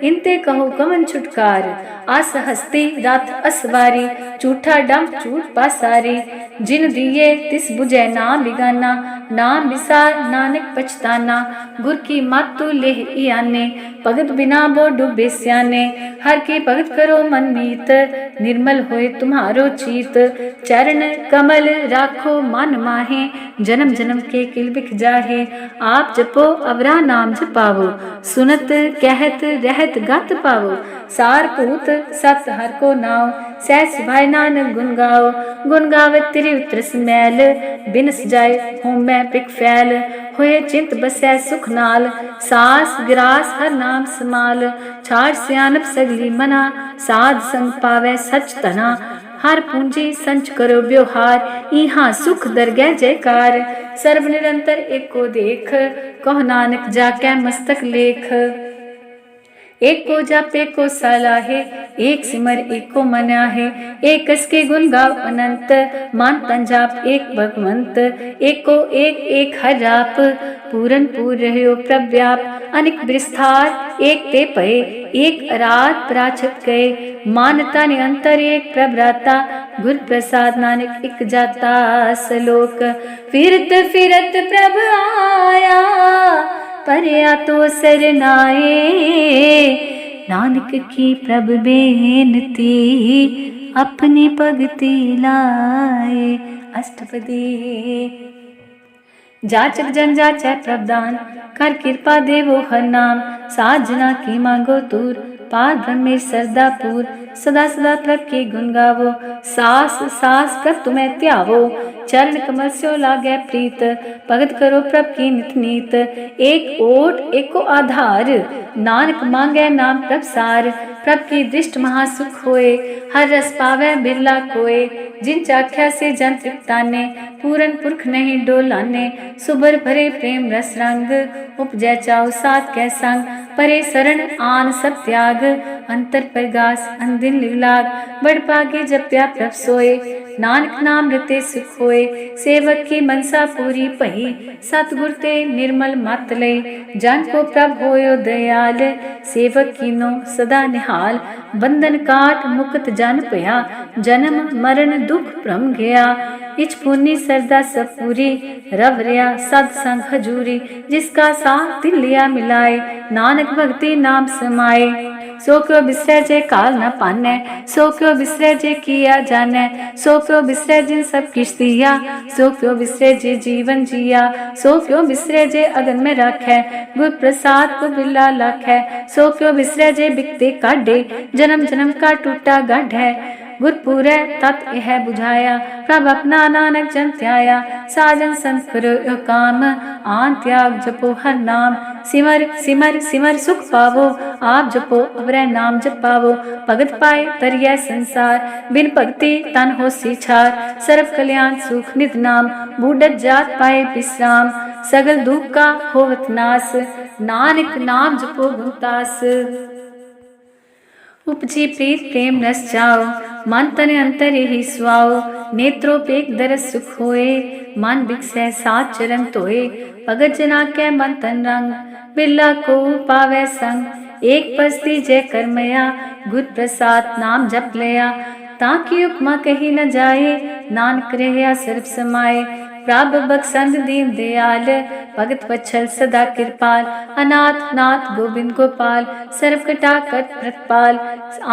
इनते कहो कवन छुटकार। आस हस्ती रात असवारी, झूठा डंप झूठ पासारी। जिन दिए तिस बुझे ना बिगाना, नाम विसार नानक पछताना। गुर की मातु लेह इयाने, भगत बिना बो डूबे स्याने। हर की भगत करो मन मीत, निर्मल होए तुम्हारो चीत। चरण कमल राखो मन माहे, जन्म जन्म के किल बिख जाहे। आप जपो अवरा नाम जपावो, सुनत कहत रहत गत पावो। सार पूत सत हर को नाव, सहस भाई नानक गुन गाओ। गुन गावत तेरी उतरस मैल, बिनस जाए होमै पिक फैल। होए चिंत बसै सुख नाल, सास गिरास हर नाम समाल। छाड़ सियानप सगली मना, साध संग पावै सच तना। हर पूंजी संच करो व्यवहार, इहाँ सुख दरगह जयकार। सर्व निरंतर एको देख, कहो नानक जाकै मस्तक लेख। एक को जप एक को सलाहे, एक सिमर एक को मनाहे। एक कसके गुण गाव अनंत, मान तन जाप एक भगवंत। एक को एक एक हर राप, पूरन पूर रहो प्रव्याप। अनिक विस्तार एक ते पए, एक अराध प्राचत गए। मानता निरंतर एक प्रभ्राता, गुर प्रसाद नानक इक जाता। सलोक फिरत फिरत प्रभ आया, परया तो सरनाए। नानक की प्रभ बेनती, अपनी भगति लाए। अष्टपदी जाचक जन जाचै प्रभदान, कर कृपा देवो हर नाम। साजना की मांगो दूर, पार ब्रह्मेश सरदापुर। सदा सदा प्रभ के गुण गावो, सास सास प्रभ तुम्हें त्यावो। चरण कमल स्यो लागे प्रीत, भगत करो प्रभ की नित नीत। एक ओट एको आधार, नानक मांगे नाम प्रभ सार। प्रभ की दृष्ट महासुख होए, हर रस पावे बिरला कोय। जिन चाख्या से जन तृप्ताने, पूरन पुरख नहीं डोलाने। सुबर भरे प्रेम रस रंग, उपजै चाउ सात कै संग। परे शरण आन सब त्याग, अंतर प्रगास अंदिन लिवलाग। बड़ पागे जप्या प्रभ सोए, नानक नाम रते सुख होए। सेवक की मनसा पूरी पही, सतगुर ते निर्मल मत लय। जन को प्रभ होयो दयाल, सेवक कीनो सदा निहाल। बंधन काट मुक्त जन पया, जन्म मरण दुख भ्रम गया। इच पुन्नी सरदा सब पूरी, रव रिया सद संग हजूरी। जिसका साथ दिल लिया मिलाए, नानक भक्ति नाम समाए। सो क्यों बिसरै जे काल न पानै, सो क्यों बिसरै जे किया जानै। सो क्यों बिसरै जिन सब किछ दिया, सो क्यों बिसरै जे जीवन जिया। सो क्यों बिसरै जे अगन में राखै, गुर प्रसाद को बिरला लाखै। सो क्यों बिसरै जे बिकते काढे, जन्म जन्म का टूटा गढ़ है। गुर पूरै तत् यह बुझाया, प्रभ अपना नानक जन त्याया। साजन संत करो यो काम, आन त्याग जपो हर नाम। सिमर सिमर सिमर सुख पावो, आप जपो अवरै नाम जपावो। भगत पाए तरियै संसार, बिन भक्ति तन होसी छार। सर्व कल्याण सुख नित नाम, बूढ़त जात पाए विश्राम। सगल दुख का होवत नास, नानक नाम जपो गुणतास। उपजी प्रीत प्रेम रस जाओ, मन तन अंतर ही सुआओ। नेत्रोपेक दरस सुख होए, मन बिकसै सात चरण तोए। भगत जना कै मन तन रंग, बिरला को पावै संग। एक पस्ती जय करमया, गुर प्रसाद नाम जप लया। ताकि उपमा कही न जाए, नानक रहया सर्ब समाए। प्रभ बख्शंद दीन दयाल, भगत वत्सल सदा कृपाल। अनाथ नाथ गोविंद गोपाल, सर्व कटाकट प्रतिपाल।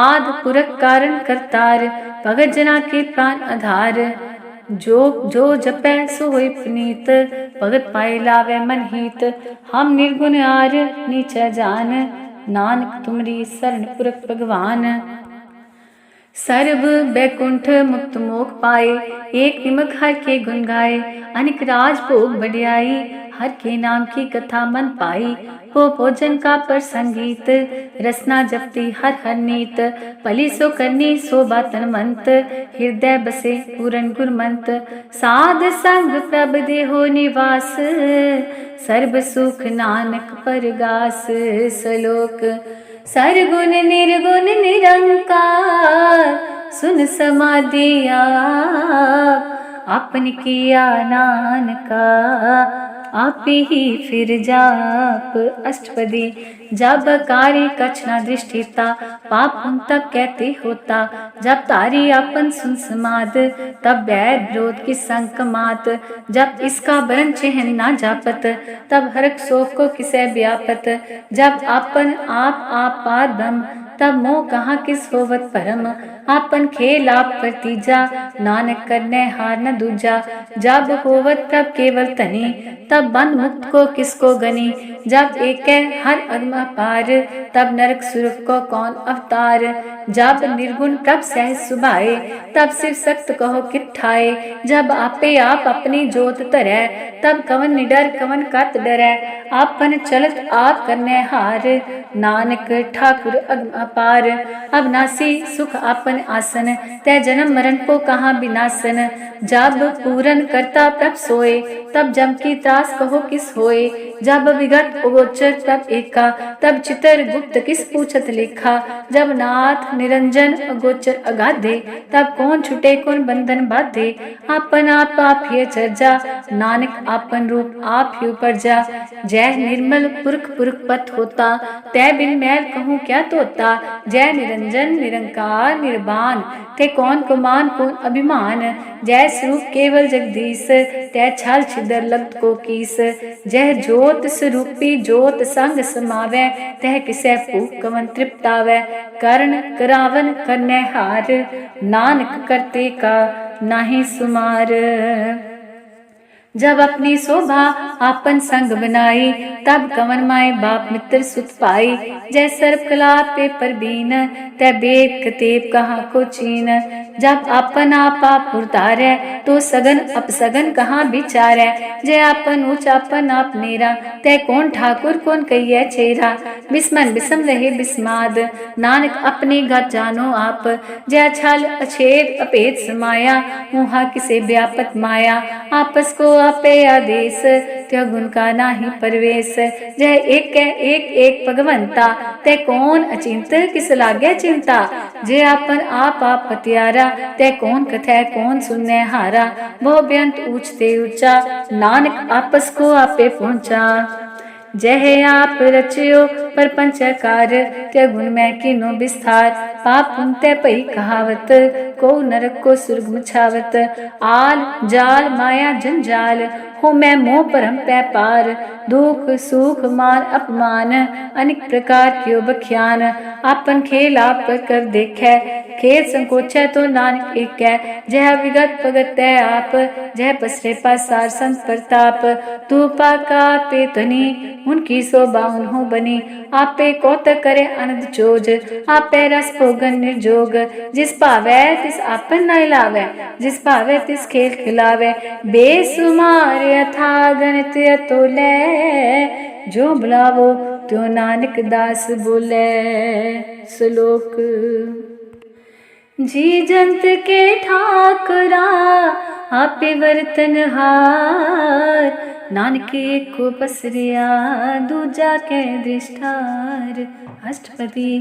आद पुरख कारण करतार, भगत जना के प्राण आधार। जो जो जपै सो होय पुनीत, भगत पाए लावे मन हीत। हम निर्गुण आर नीचा जान, नानक तुमरी शरण पुरख भगवान। सर्व बैकुंठ मुक्त मोख पाए, एक निमक हर के गुण गाए। अनिक राज भोग बढ़ियाई, हर के नाम की कथा मन पाई। हो भोजन का पर संगीत, रसना जपती हर हर नीत। भली सो करनी शोभा तनवंत, हृदय बसे पूरन गुरमंत। साध संग प्रभ देहो निवास, सर्व सुख नानक परगास। सलोक सरगुण निर्गुण निरंकार, सुन समाधि आपन किया नानका, आप ही फिर जाप अष्टपदी। जब कारी कछ न दृष्टिता, पाप उन तक कहते होता। जब तारी आपन सुन समाद, तब वैद विरोध की संक मात। जब इसका वरण चिन्ह ना जापत, तब हरक शोक को किसे व्यापत। जब आपन आप पार ब्रह्म, तब मोह कहाँ किस होवत परम। आपन खेल आप प्रतीजा, नानक करने हार न दूजा। जब होवत तब केवल तनी, तब बंद मुक्त को किसको गनी। जब एक हर अगम पार, तब नरक सुरख को कौन अवतार। जब निर्गुण प्रभ सहज सुभाए, तब सिर सख्त कहो कित ठाए। जब आपे आप अपनी जोत धरै, तब कवन निडर कवन कत डरै। आपन चलत आप करने हार, नानक ठाकुर अगम अपार। अविनाशी सुख आपन आसन, तै जन्म मरण को कहाँ विनाशन। जब पूरन करता प्रभ सोए, तब जम की त्रास कहो किस होए। जब विगत उगोचर तब एका, तब चितर गुप्त किस पूछत लेखा। जब नाथ निरंजन अगोचर अगाधे, तब कौन छुटे कौन बंधन बाधे। आपन आप ही चर्चा, नानक आपन रूप आप ही उपरजा। जय निर्मल पुरख पुरख पथ होता, तै बिन मैल कहूँ क्या तोता। जय निरंजन निरंकार निर्वाण, ते कौन कुमान कौन अभिमान। जय स्वरूप केवल जगदीश, तै छल छिदर लग्त को कीस। जय ज्योत स्वरूपी ज्योत संग समावै, तह किसै भूख कवन तृप्तावै। करण करावन करने हार, नानक करते का नाहि सुमार। जब अपनी शोभा आपन संग बनाई, तब कवन माए बाप मित्र सुत पाई। जय सर्प कला पे परबीन, तै बेद कतेब कहाँ को चीन। जब आपन आप उतारै, तो सगन अपसगन कहाँ विचारै। जय आपन ऊंच आपन आप नेरा, तै कौन ठाकुर कौन कहिए छेरा। बिस्मन बिसम रहे बिस्माद, नानक अपने गत जानो आप। जय छल अछेद अपेद समाया, मुहा किसे व्यापत माया। आपस को आपे आदेश, त्यो गुण का नाही परवेश। जय एक भगवंता, ते कौन अचिंत किस लागे चिंता। जे आपन आप पतियारा, ते कौन कथै कौन सुनने हारा। वो बेअंत ऊंचते ऊंचा, नानक आपस को आपे पहुंचा। जय आप रचियो परपंचकार, ते गुण में किनो विस्तार। पाप पुनते पई कहावत, को नरक को सुर्ग मछावत। आल जाल माया जंजाल, हो मैं मोह परम पै पार। दुख सुख मान अपमान, अनेक प्रकार क्यों बख्यान। आपन खेल आप कर देखे, खेल संकोचै तो नानक एक है। जय विगत भगत तै आप, जय पसरे पासार संत प्रताप। तू पाका पे तनी, उनकी शोभा उन्हों बनी। आपे कौतक करे अनंत चोज, आपे रस भोगन निर्जोग। जिस पावै तिस आपन न लावे, जिस पावे तिस खेल खिलावे। बेसुमार अथा गणित अतुलै, जो बुलावो त्यो नानक दास बोले। श्लोक। जी जंत के ठाकरा, आपे वर्तन हार। नानक एक को पसरिया, दूजा के दृष्टार। अष्टपदी।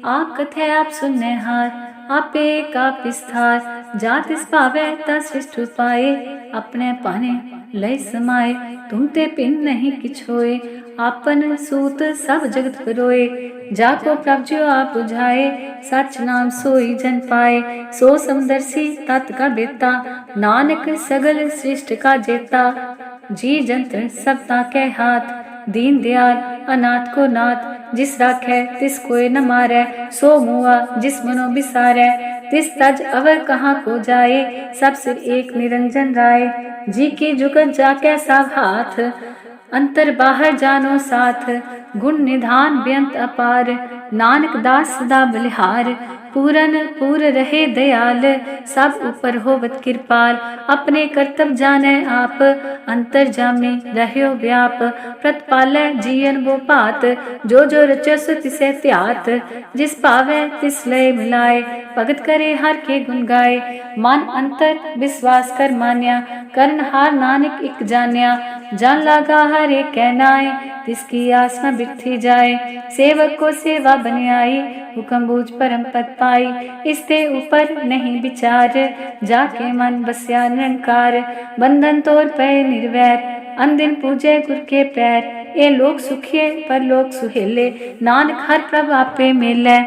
आप कथे आप सुनने हार, आपे का विस्तार। जात इस पावे ता सृष्ट पाए, अपने पाने लय समाए। तुम ते पिन नहीं किछ होए, आपन सूत सब जगत करोए। जाको प्रभ जो आप बुझाए, सच नाम सोई जन पाए। सो समदर्शी तत् का बेता, नानक सगल सृष्ट का जेता। जी जंत्र सब ताके हाथ, दीन दयाल अनाथ को नाथ। जिस राखे तिस कोय न मारे, सो मुआ जिस मनो बिसारे। तिस तज अवर कहाँ को जाए, सब सिर एक निरंजन राय। जी की जुगत जाके सब हाथ, अंतर बाहर जानो साथ। गुण निधान बेअंत अपार, नानक दास सदा बलिहार। पूरन पूर रहे दयाल, सब ऊपर होवत कृपाल। अपने कर्तव्य जाने आप, अंतर जामे रह्यो व्याप। प्रतिपालै जीवन वो पात, जो जो रचस तिसे त्यात। जिस पावे तिस लय मिलाए, भगत करे हर के गुण गाए। मन अंतर विश्वास कर मान्या, करण हार नानक एक जान्या। जान लागा हर एक कहनाए, तिसकी आस न बिरथी जाए। सेवक को सेवा बन आई, हुक्म बूझ परम पद पाई। इसते ऊपर नहीं विचार, जाके मन बस्या निरंकार। बंधन तोड़ पे निर्वैर, अनदिन पूजे गुर के पैर। ए लोक सुखिए पर लोक सुहेले, नानक हर प्रभ आपे मेलै।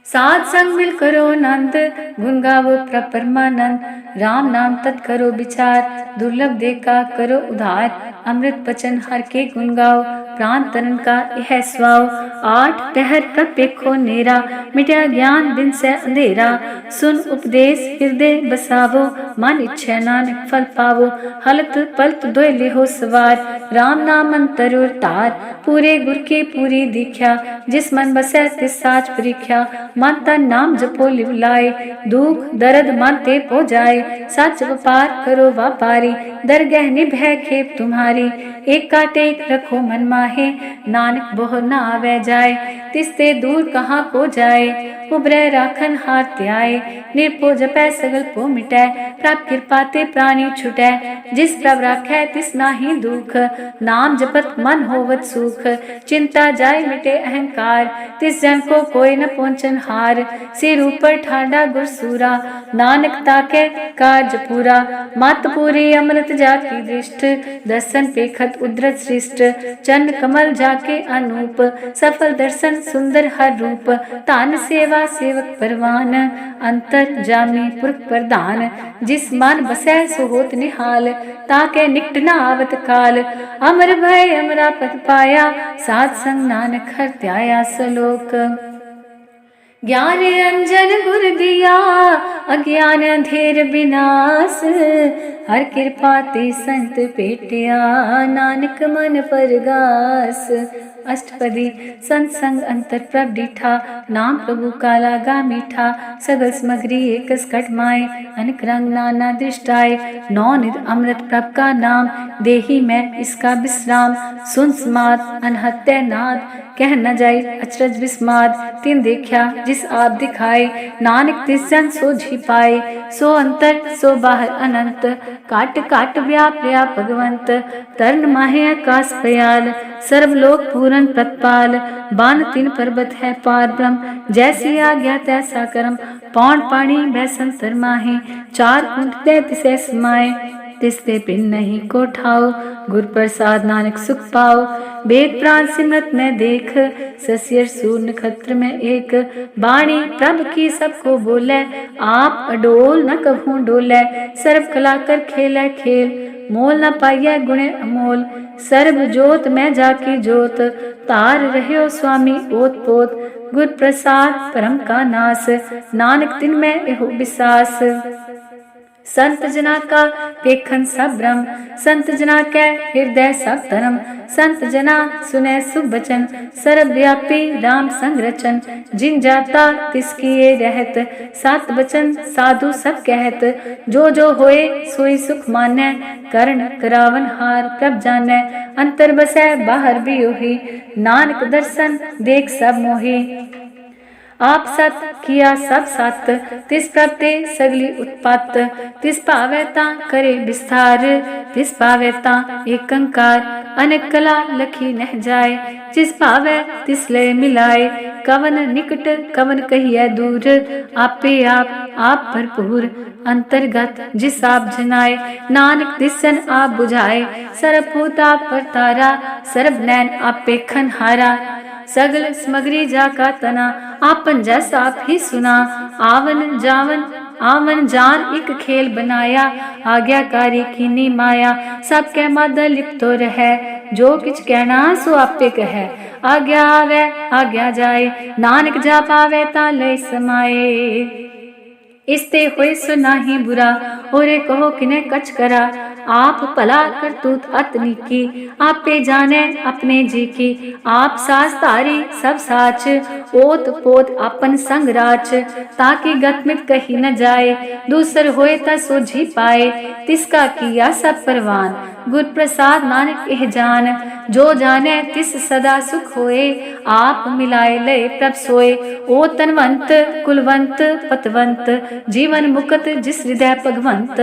साध संग मिल करो नंद, गुण गावो प्रभ परमानंद। राम नाम तत् करो विचार, दुर्लभ देखा करो उधार। अमृत बचन हर के गुण गाओ, प्राण तरण का यह स्वाओ। आठ पहर प्रभ पेखो नेरा, मिटा ज्ञान बिन से अंधेरा। सुन उपदेश हृदय बसावो, मन इच्छा नानक फल पावो। हलत पलत दोय लेहो सवार, राम नाम अंतरुर तार। पूरे गुर की पूरी दीख्या, जिस मन बसै तिस साच परीख्या। मन तन नाम जपो लिव लाए, दुख दर्द मन ते पो जाए। सच व्यापार करो व्यापारी, दरगह निभै खेप तुम्हारी। एक का टेक रखो मन माहे, नानक बोह न आवे जाए। तिसते दूर कहाँ को जाए, उबरै राखन हार त्याए। निर्पो जपै सगल पो मिटै, प्रभ कृपा ते प्राणी छुटै। जिस प्रभ राखै तिस नाहि दुख, नाम जपत मन होवत सुख। चिंता जाय मिटे अहंकार, तिस जन को कोई न पहुँचन हार। सिर ऊपर ठाडा गुरसूरा, नानक ताके कार्य पूरा। मत पूरी अमृत जाकी दृष्ट, दर्शन पेखत उद्रत सृष्ट। चरण कमल जाके अनूप, सफल दर्शन सुंदर हर रूप। तान सेवा सेवक परवान, अंतर जामी पुरख प्रधान। जिस मन बसै सो होत निहाल, ताके निकट न आवत काल। अमर भय अमरा पद पाया, साध संग नानक हर त्याया। सलोक ज्ञान अंजन गुर दिया, अज्ञान अंधेर विनाश। हर कृपा ते संत पेटिया, नानक मन परगास। अष्टपदी संत संग अंतर प्रभ डीठा, नाम प्रभु काला गा मीठा। सगल सामग्री एकस कटमाए, अनेक रंग नाना दृष्टाए। नौ निध अमृत प्रभ का नाम, देही में इसका विश्राम। सुन समाद अनहत्य नाद, कह न जाय अचरज विस्माद। तिन देखा जिस आप दिखाए, नानक तिस जन सो जी पाए। सो अंतर सो बाहर अनंत, काट काट व्याप व्याप भगवंत। तरण माहे आकाश पयाल, सर्वलोक पूरन प्रतपाल। बान तीन पर्वत है पार ब्रह्म, जैसी आज्ञा तैसा कर्म। पौन पानी बैसंतर माहे, चार कुंड ते तिसे समाए। तिसते पिन नहीं को ठाओ, गुर प्रसाद नानक सुख पाओ। वेद प्राण सिमरत में देख, ससियर सूर नक्षत्र में एक। बाणी प्रभ की सबको बोले, आप अडोल न कभू डोले। सर्व कला कर खेले खेल, मोल न पाइय गुणे अमोल। सर्व जोत में जाकी जोत, तार रह्यो स्वामी ओत पोत। गुर प्रसाद परम का नास, नानक तिन में एहो विसास। संत जना का पेखन सब ब्रह्म, संत जना के हृदय सब धर्म। संत जना सुने शुभ वचन, सर्वव्यापी राम संग रचन। जिन जाता तिसकी रहत, सात वचन साधु सब कहत। जो जो होए सोई सुख मानै, करण करावन हार प्रभ जानै। अंतर बसै बाहर भी ओही, नानक दर्शन देख सब मोही। आप सत किया सब सत, तिस प्रभ ते सगली उत्पत्त। तिस पावै तां करे विस्तार, तिस पावै तां एकंकार। अनेक कला लखी नह जाय, जिस पावै तिस लय मिलाए। कवन निकट कवन कहिए दूर, आपे आप भरपूर। अंतर्गत जिस आप जनाए, नानक तिसन आप बुझाए। सर्वभूत आप परतारा, सर्व नैन आपे खनहारा। सगल सामग्री जाका तना, आपन जैसा आप ही सुना। आवन जान एक खेल बनाया, आज्ञाकारी कीनी माया। सब के मद लिप्तो रहे, जो किछ कहना सो आपे कहे। आज्ञा आवे आज्ञा जाए, नानक जा पावे ता लय समाए। इसते होए सो नाही बुरा, ओरे कहो किने कछ करा। आप भला करतूत अतनी की, आपे जाने अपने जी की। आप सास तारी सब साच, ओत पोत अपन संग राच। ताकि गतमित कही न जाए, दूसर होए ता सोझी पाए। तिसका किया सब परवान, गुर प्रसाद नानक एह जान। जो जाने तिस सदा सुख होए, आप मिलाए लय प्रभ सोए। ओ तनवंत कुलवंत पतवंत, जीवन मुकत जिस हृदय भगवंत।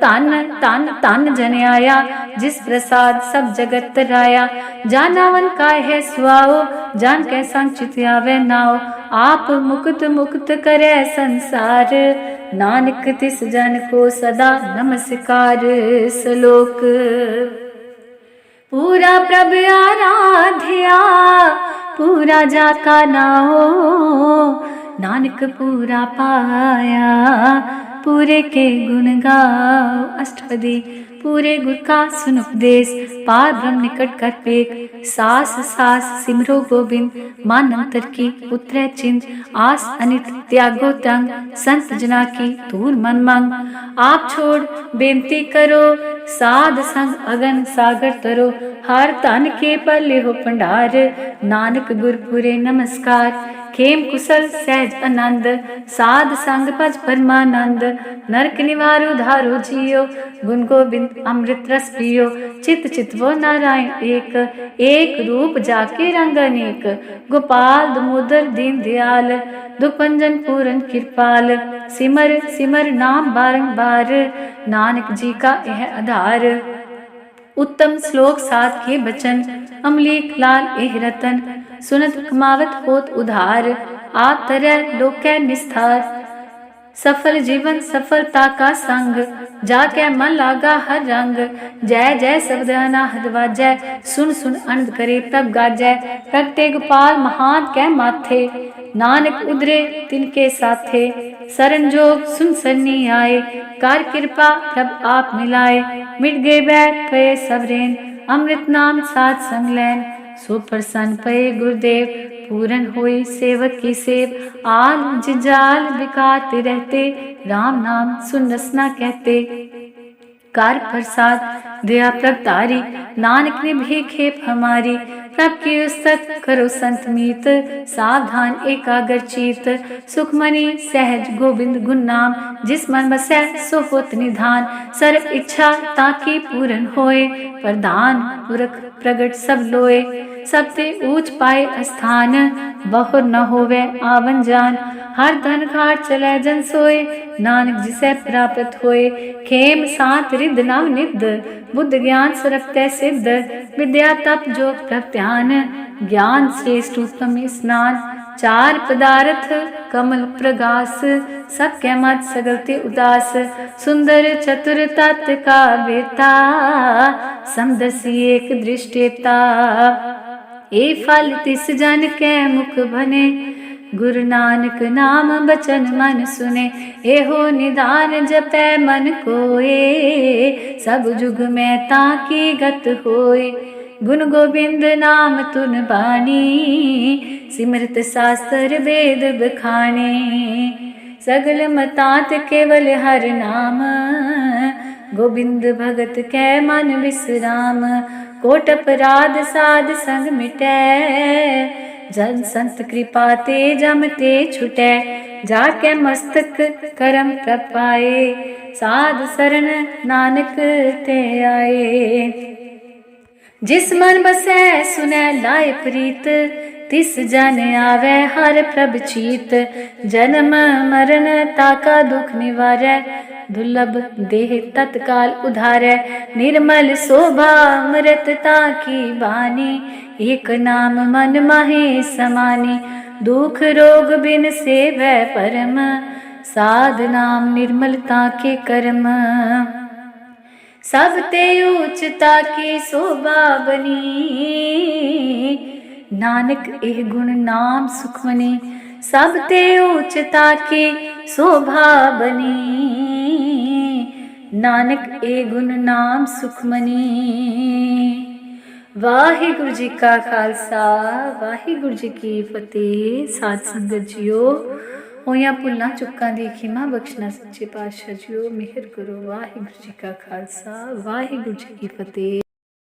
तन तन तन जान जन आया, जिस प्रसाद सब जगत तराया। जानावन काय है सुआओ, जान कै संग चित आवे नाओ। आप मुक्त मुक्त करे संसार, नानक तिस जन को सदा नमस्कार। श्लोक पूरा प्रभ आराध्या, पूरा जाका नाओ। नानक पूरा पाया, पूरे के गुण गाओ। अष्टपदी पूरे गुर का सुन उपदेश, पार ब्रह्म निकट कर पेख। सास सास सिमरो गोबिंद, मान अंतर की उतरे चिंत। आस अनित त्यागो तंग, संत जना की दूर मन मंग। आप छोड़ बेनती करो, साध संग अगन सागर तरो। हर तन के पल्ले हो भंडार, नानक गुर पुरे नमस्कार। खेम कुशल सहज आनंद, साध संग भज परमानंद। नरक निवारो धारो जियो, गुण गोबिंद अमृत रस पियो। चित चितवो नारायण एक, एक रूप जाके रंग अनेक। गोपाल दामोदर दीन दयाल, दुखभंजन पूरन कृपाल। सिमर सिमर नाम बारंबार, नानक जी का यह आधार। उत्तम श्लोक साध के बचन, अमलीक लाल एह रतन। सुनत कमावत होत उधार, आप तरह लोकै निस्तार। सफल जीवन सफलता का संग, जाके मन लागा हर रंग। जय जय शब्द अनाहद वाजै, सुन सुन आनंद करे प्रभ गाजै। प्रगटे गोपाल महान कै माथे, नानक उधरे तिनके साथे। शरण जोग सुन सरनी आए, कार कृपा प्रभ आप मिलाए। मिट गए बैठ पे सबरेन, अमृत नाम साथ संग लैन। सो प्रसन्न पए गुरुदेव, पूरन हुई सेवक की सेव। आल जिजाल बिकाते रहते, राम नाम सुन रसना कहते। कार प्रसाद दया प्रगटारी, नानक ने भी खेप हमारी। प्रभ की उस्तत करो संत मीत, सावधान एकाग्र चीत। सुखमणि सहज गोविंद गुण नाम, जिस मन बसै सो होत निधान। सर्व इच्छा ताकि पूरन होए, प्रधान पुरख प्रगट सब लोए। सबते ऊंच पाए स्थान, बहुर न होवे आवन जान। हर धन घाट चले जन सोए, नानक जिसे प्राप्त होए। खेम सात रिद नव निध, बुद्ध ज्ञान सरकते सिद्ध। विद्या तप जो प्रत्यान, ज्ञान श्रेष्ठ उत्तम स्नान। चार पदार्थ कमल प्रगास, सबके मत सगलते उदास। सुंदर चतुर तत् का बेता, समदसी एक दृष्टेता। ए फल तिस जन के मुख बने, गुरु नानक नाम बचन मन सुने। एहो निदान जपै मन कोए, सब जुग में ताकी गत होए। गुण गोबिंद नाम तुन बानी, सिमरत शास्त्र वेद बखाने। सगल मतांत केवल हर नाम, गोबिंद भगत कै मन विश्राम। कोट अपराध साध संग मिटै, जन संत कृपा ते जम ते छुटै। जाके मस्तक करम प्रपाए, साध शरण नानक ते आए। जिस मन बसै सुनै लाए प्रीत, तिस जन आवे हर प्रभ चीत। जन्म मरण ताका दुख निवारै, दुर्लभ देह तत्काल उधारै। निर्मल शोभा अमृतता की बानी, एक नाम मन माहे समानी। दुख रोग बिन सेवै परम, साध नाम निर्मलता के कर्म। सब ते ऊंचता की शोभा बनी, नानक एह गुण नाम सुखमनी। सब ते ऊंचता की शोभा बनी, नानक ए गुण नाम सुखमनी। वाहिगुरु जी का खालसा, वाहिगुरु जी की फतेह। साध संगत जियो, होया भुल्लां चुक्कां दी खिमा बख्शना सच्चे पातशाह जियो मेहर करो। वाहिगुरु जी का खालसा, वाहिगुरु जी की फतेह।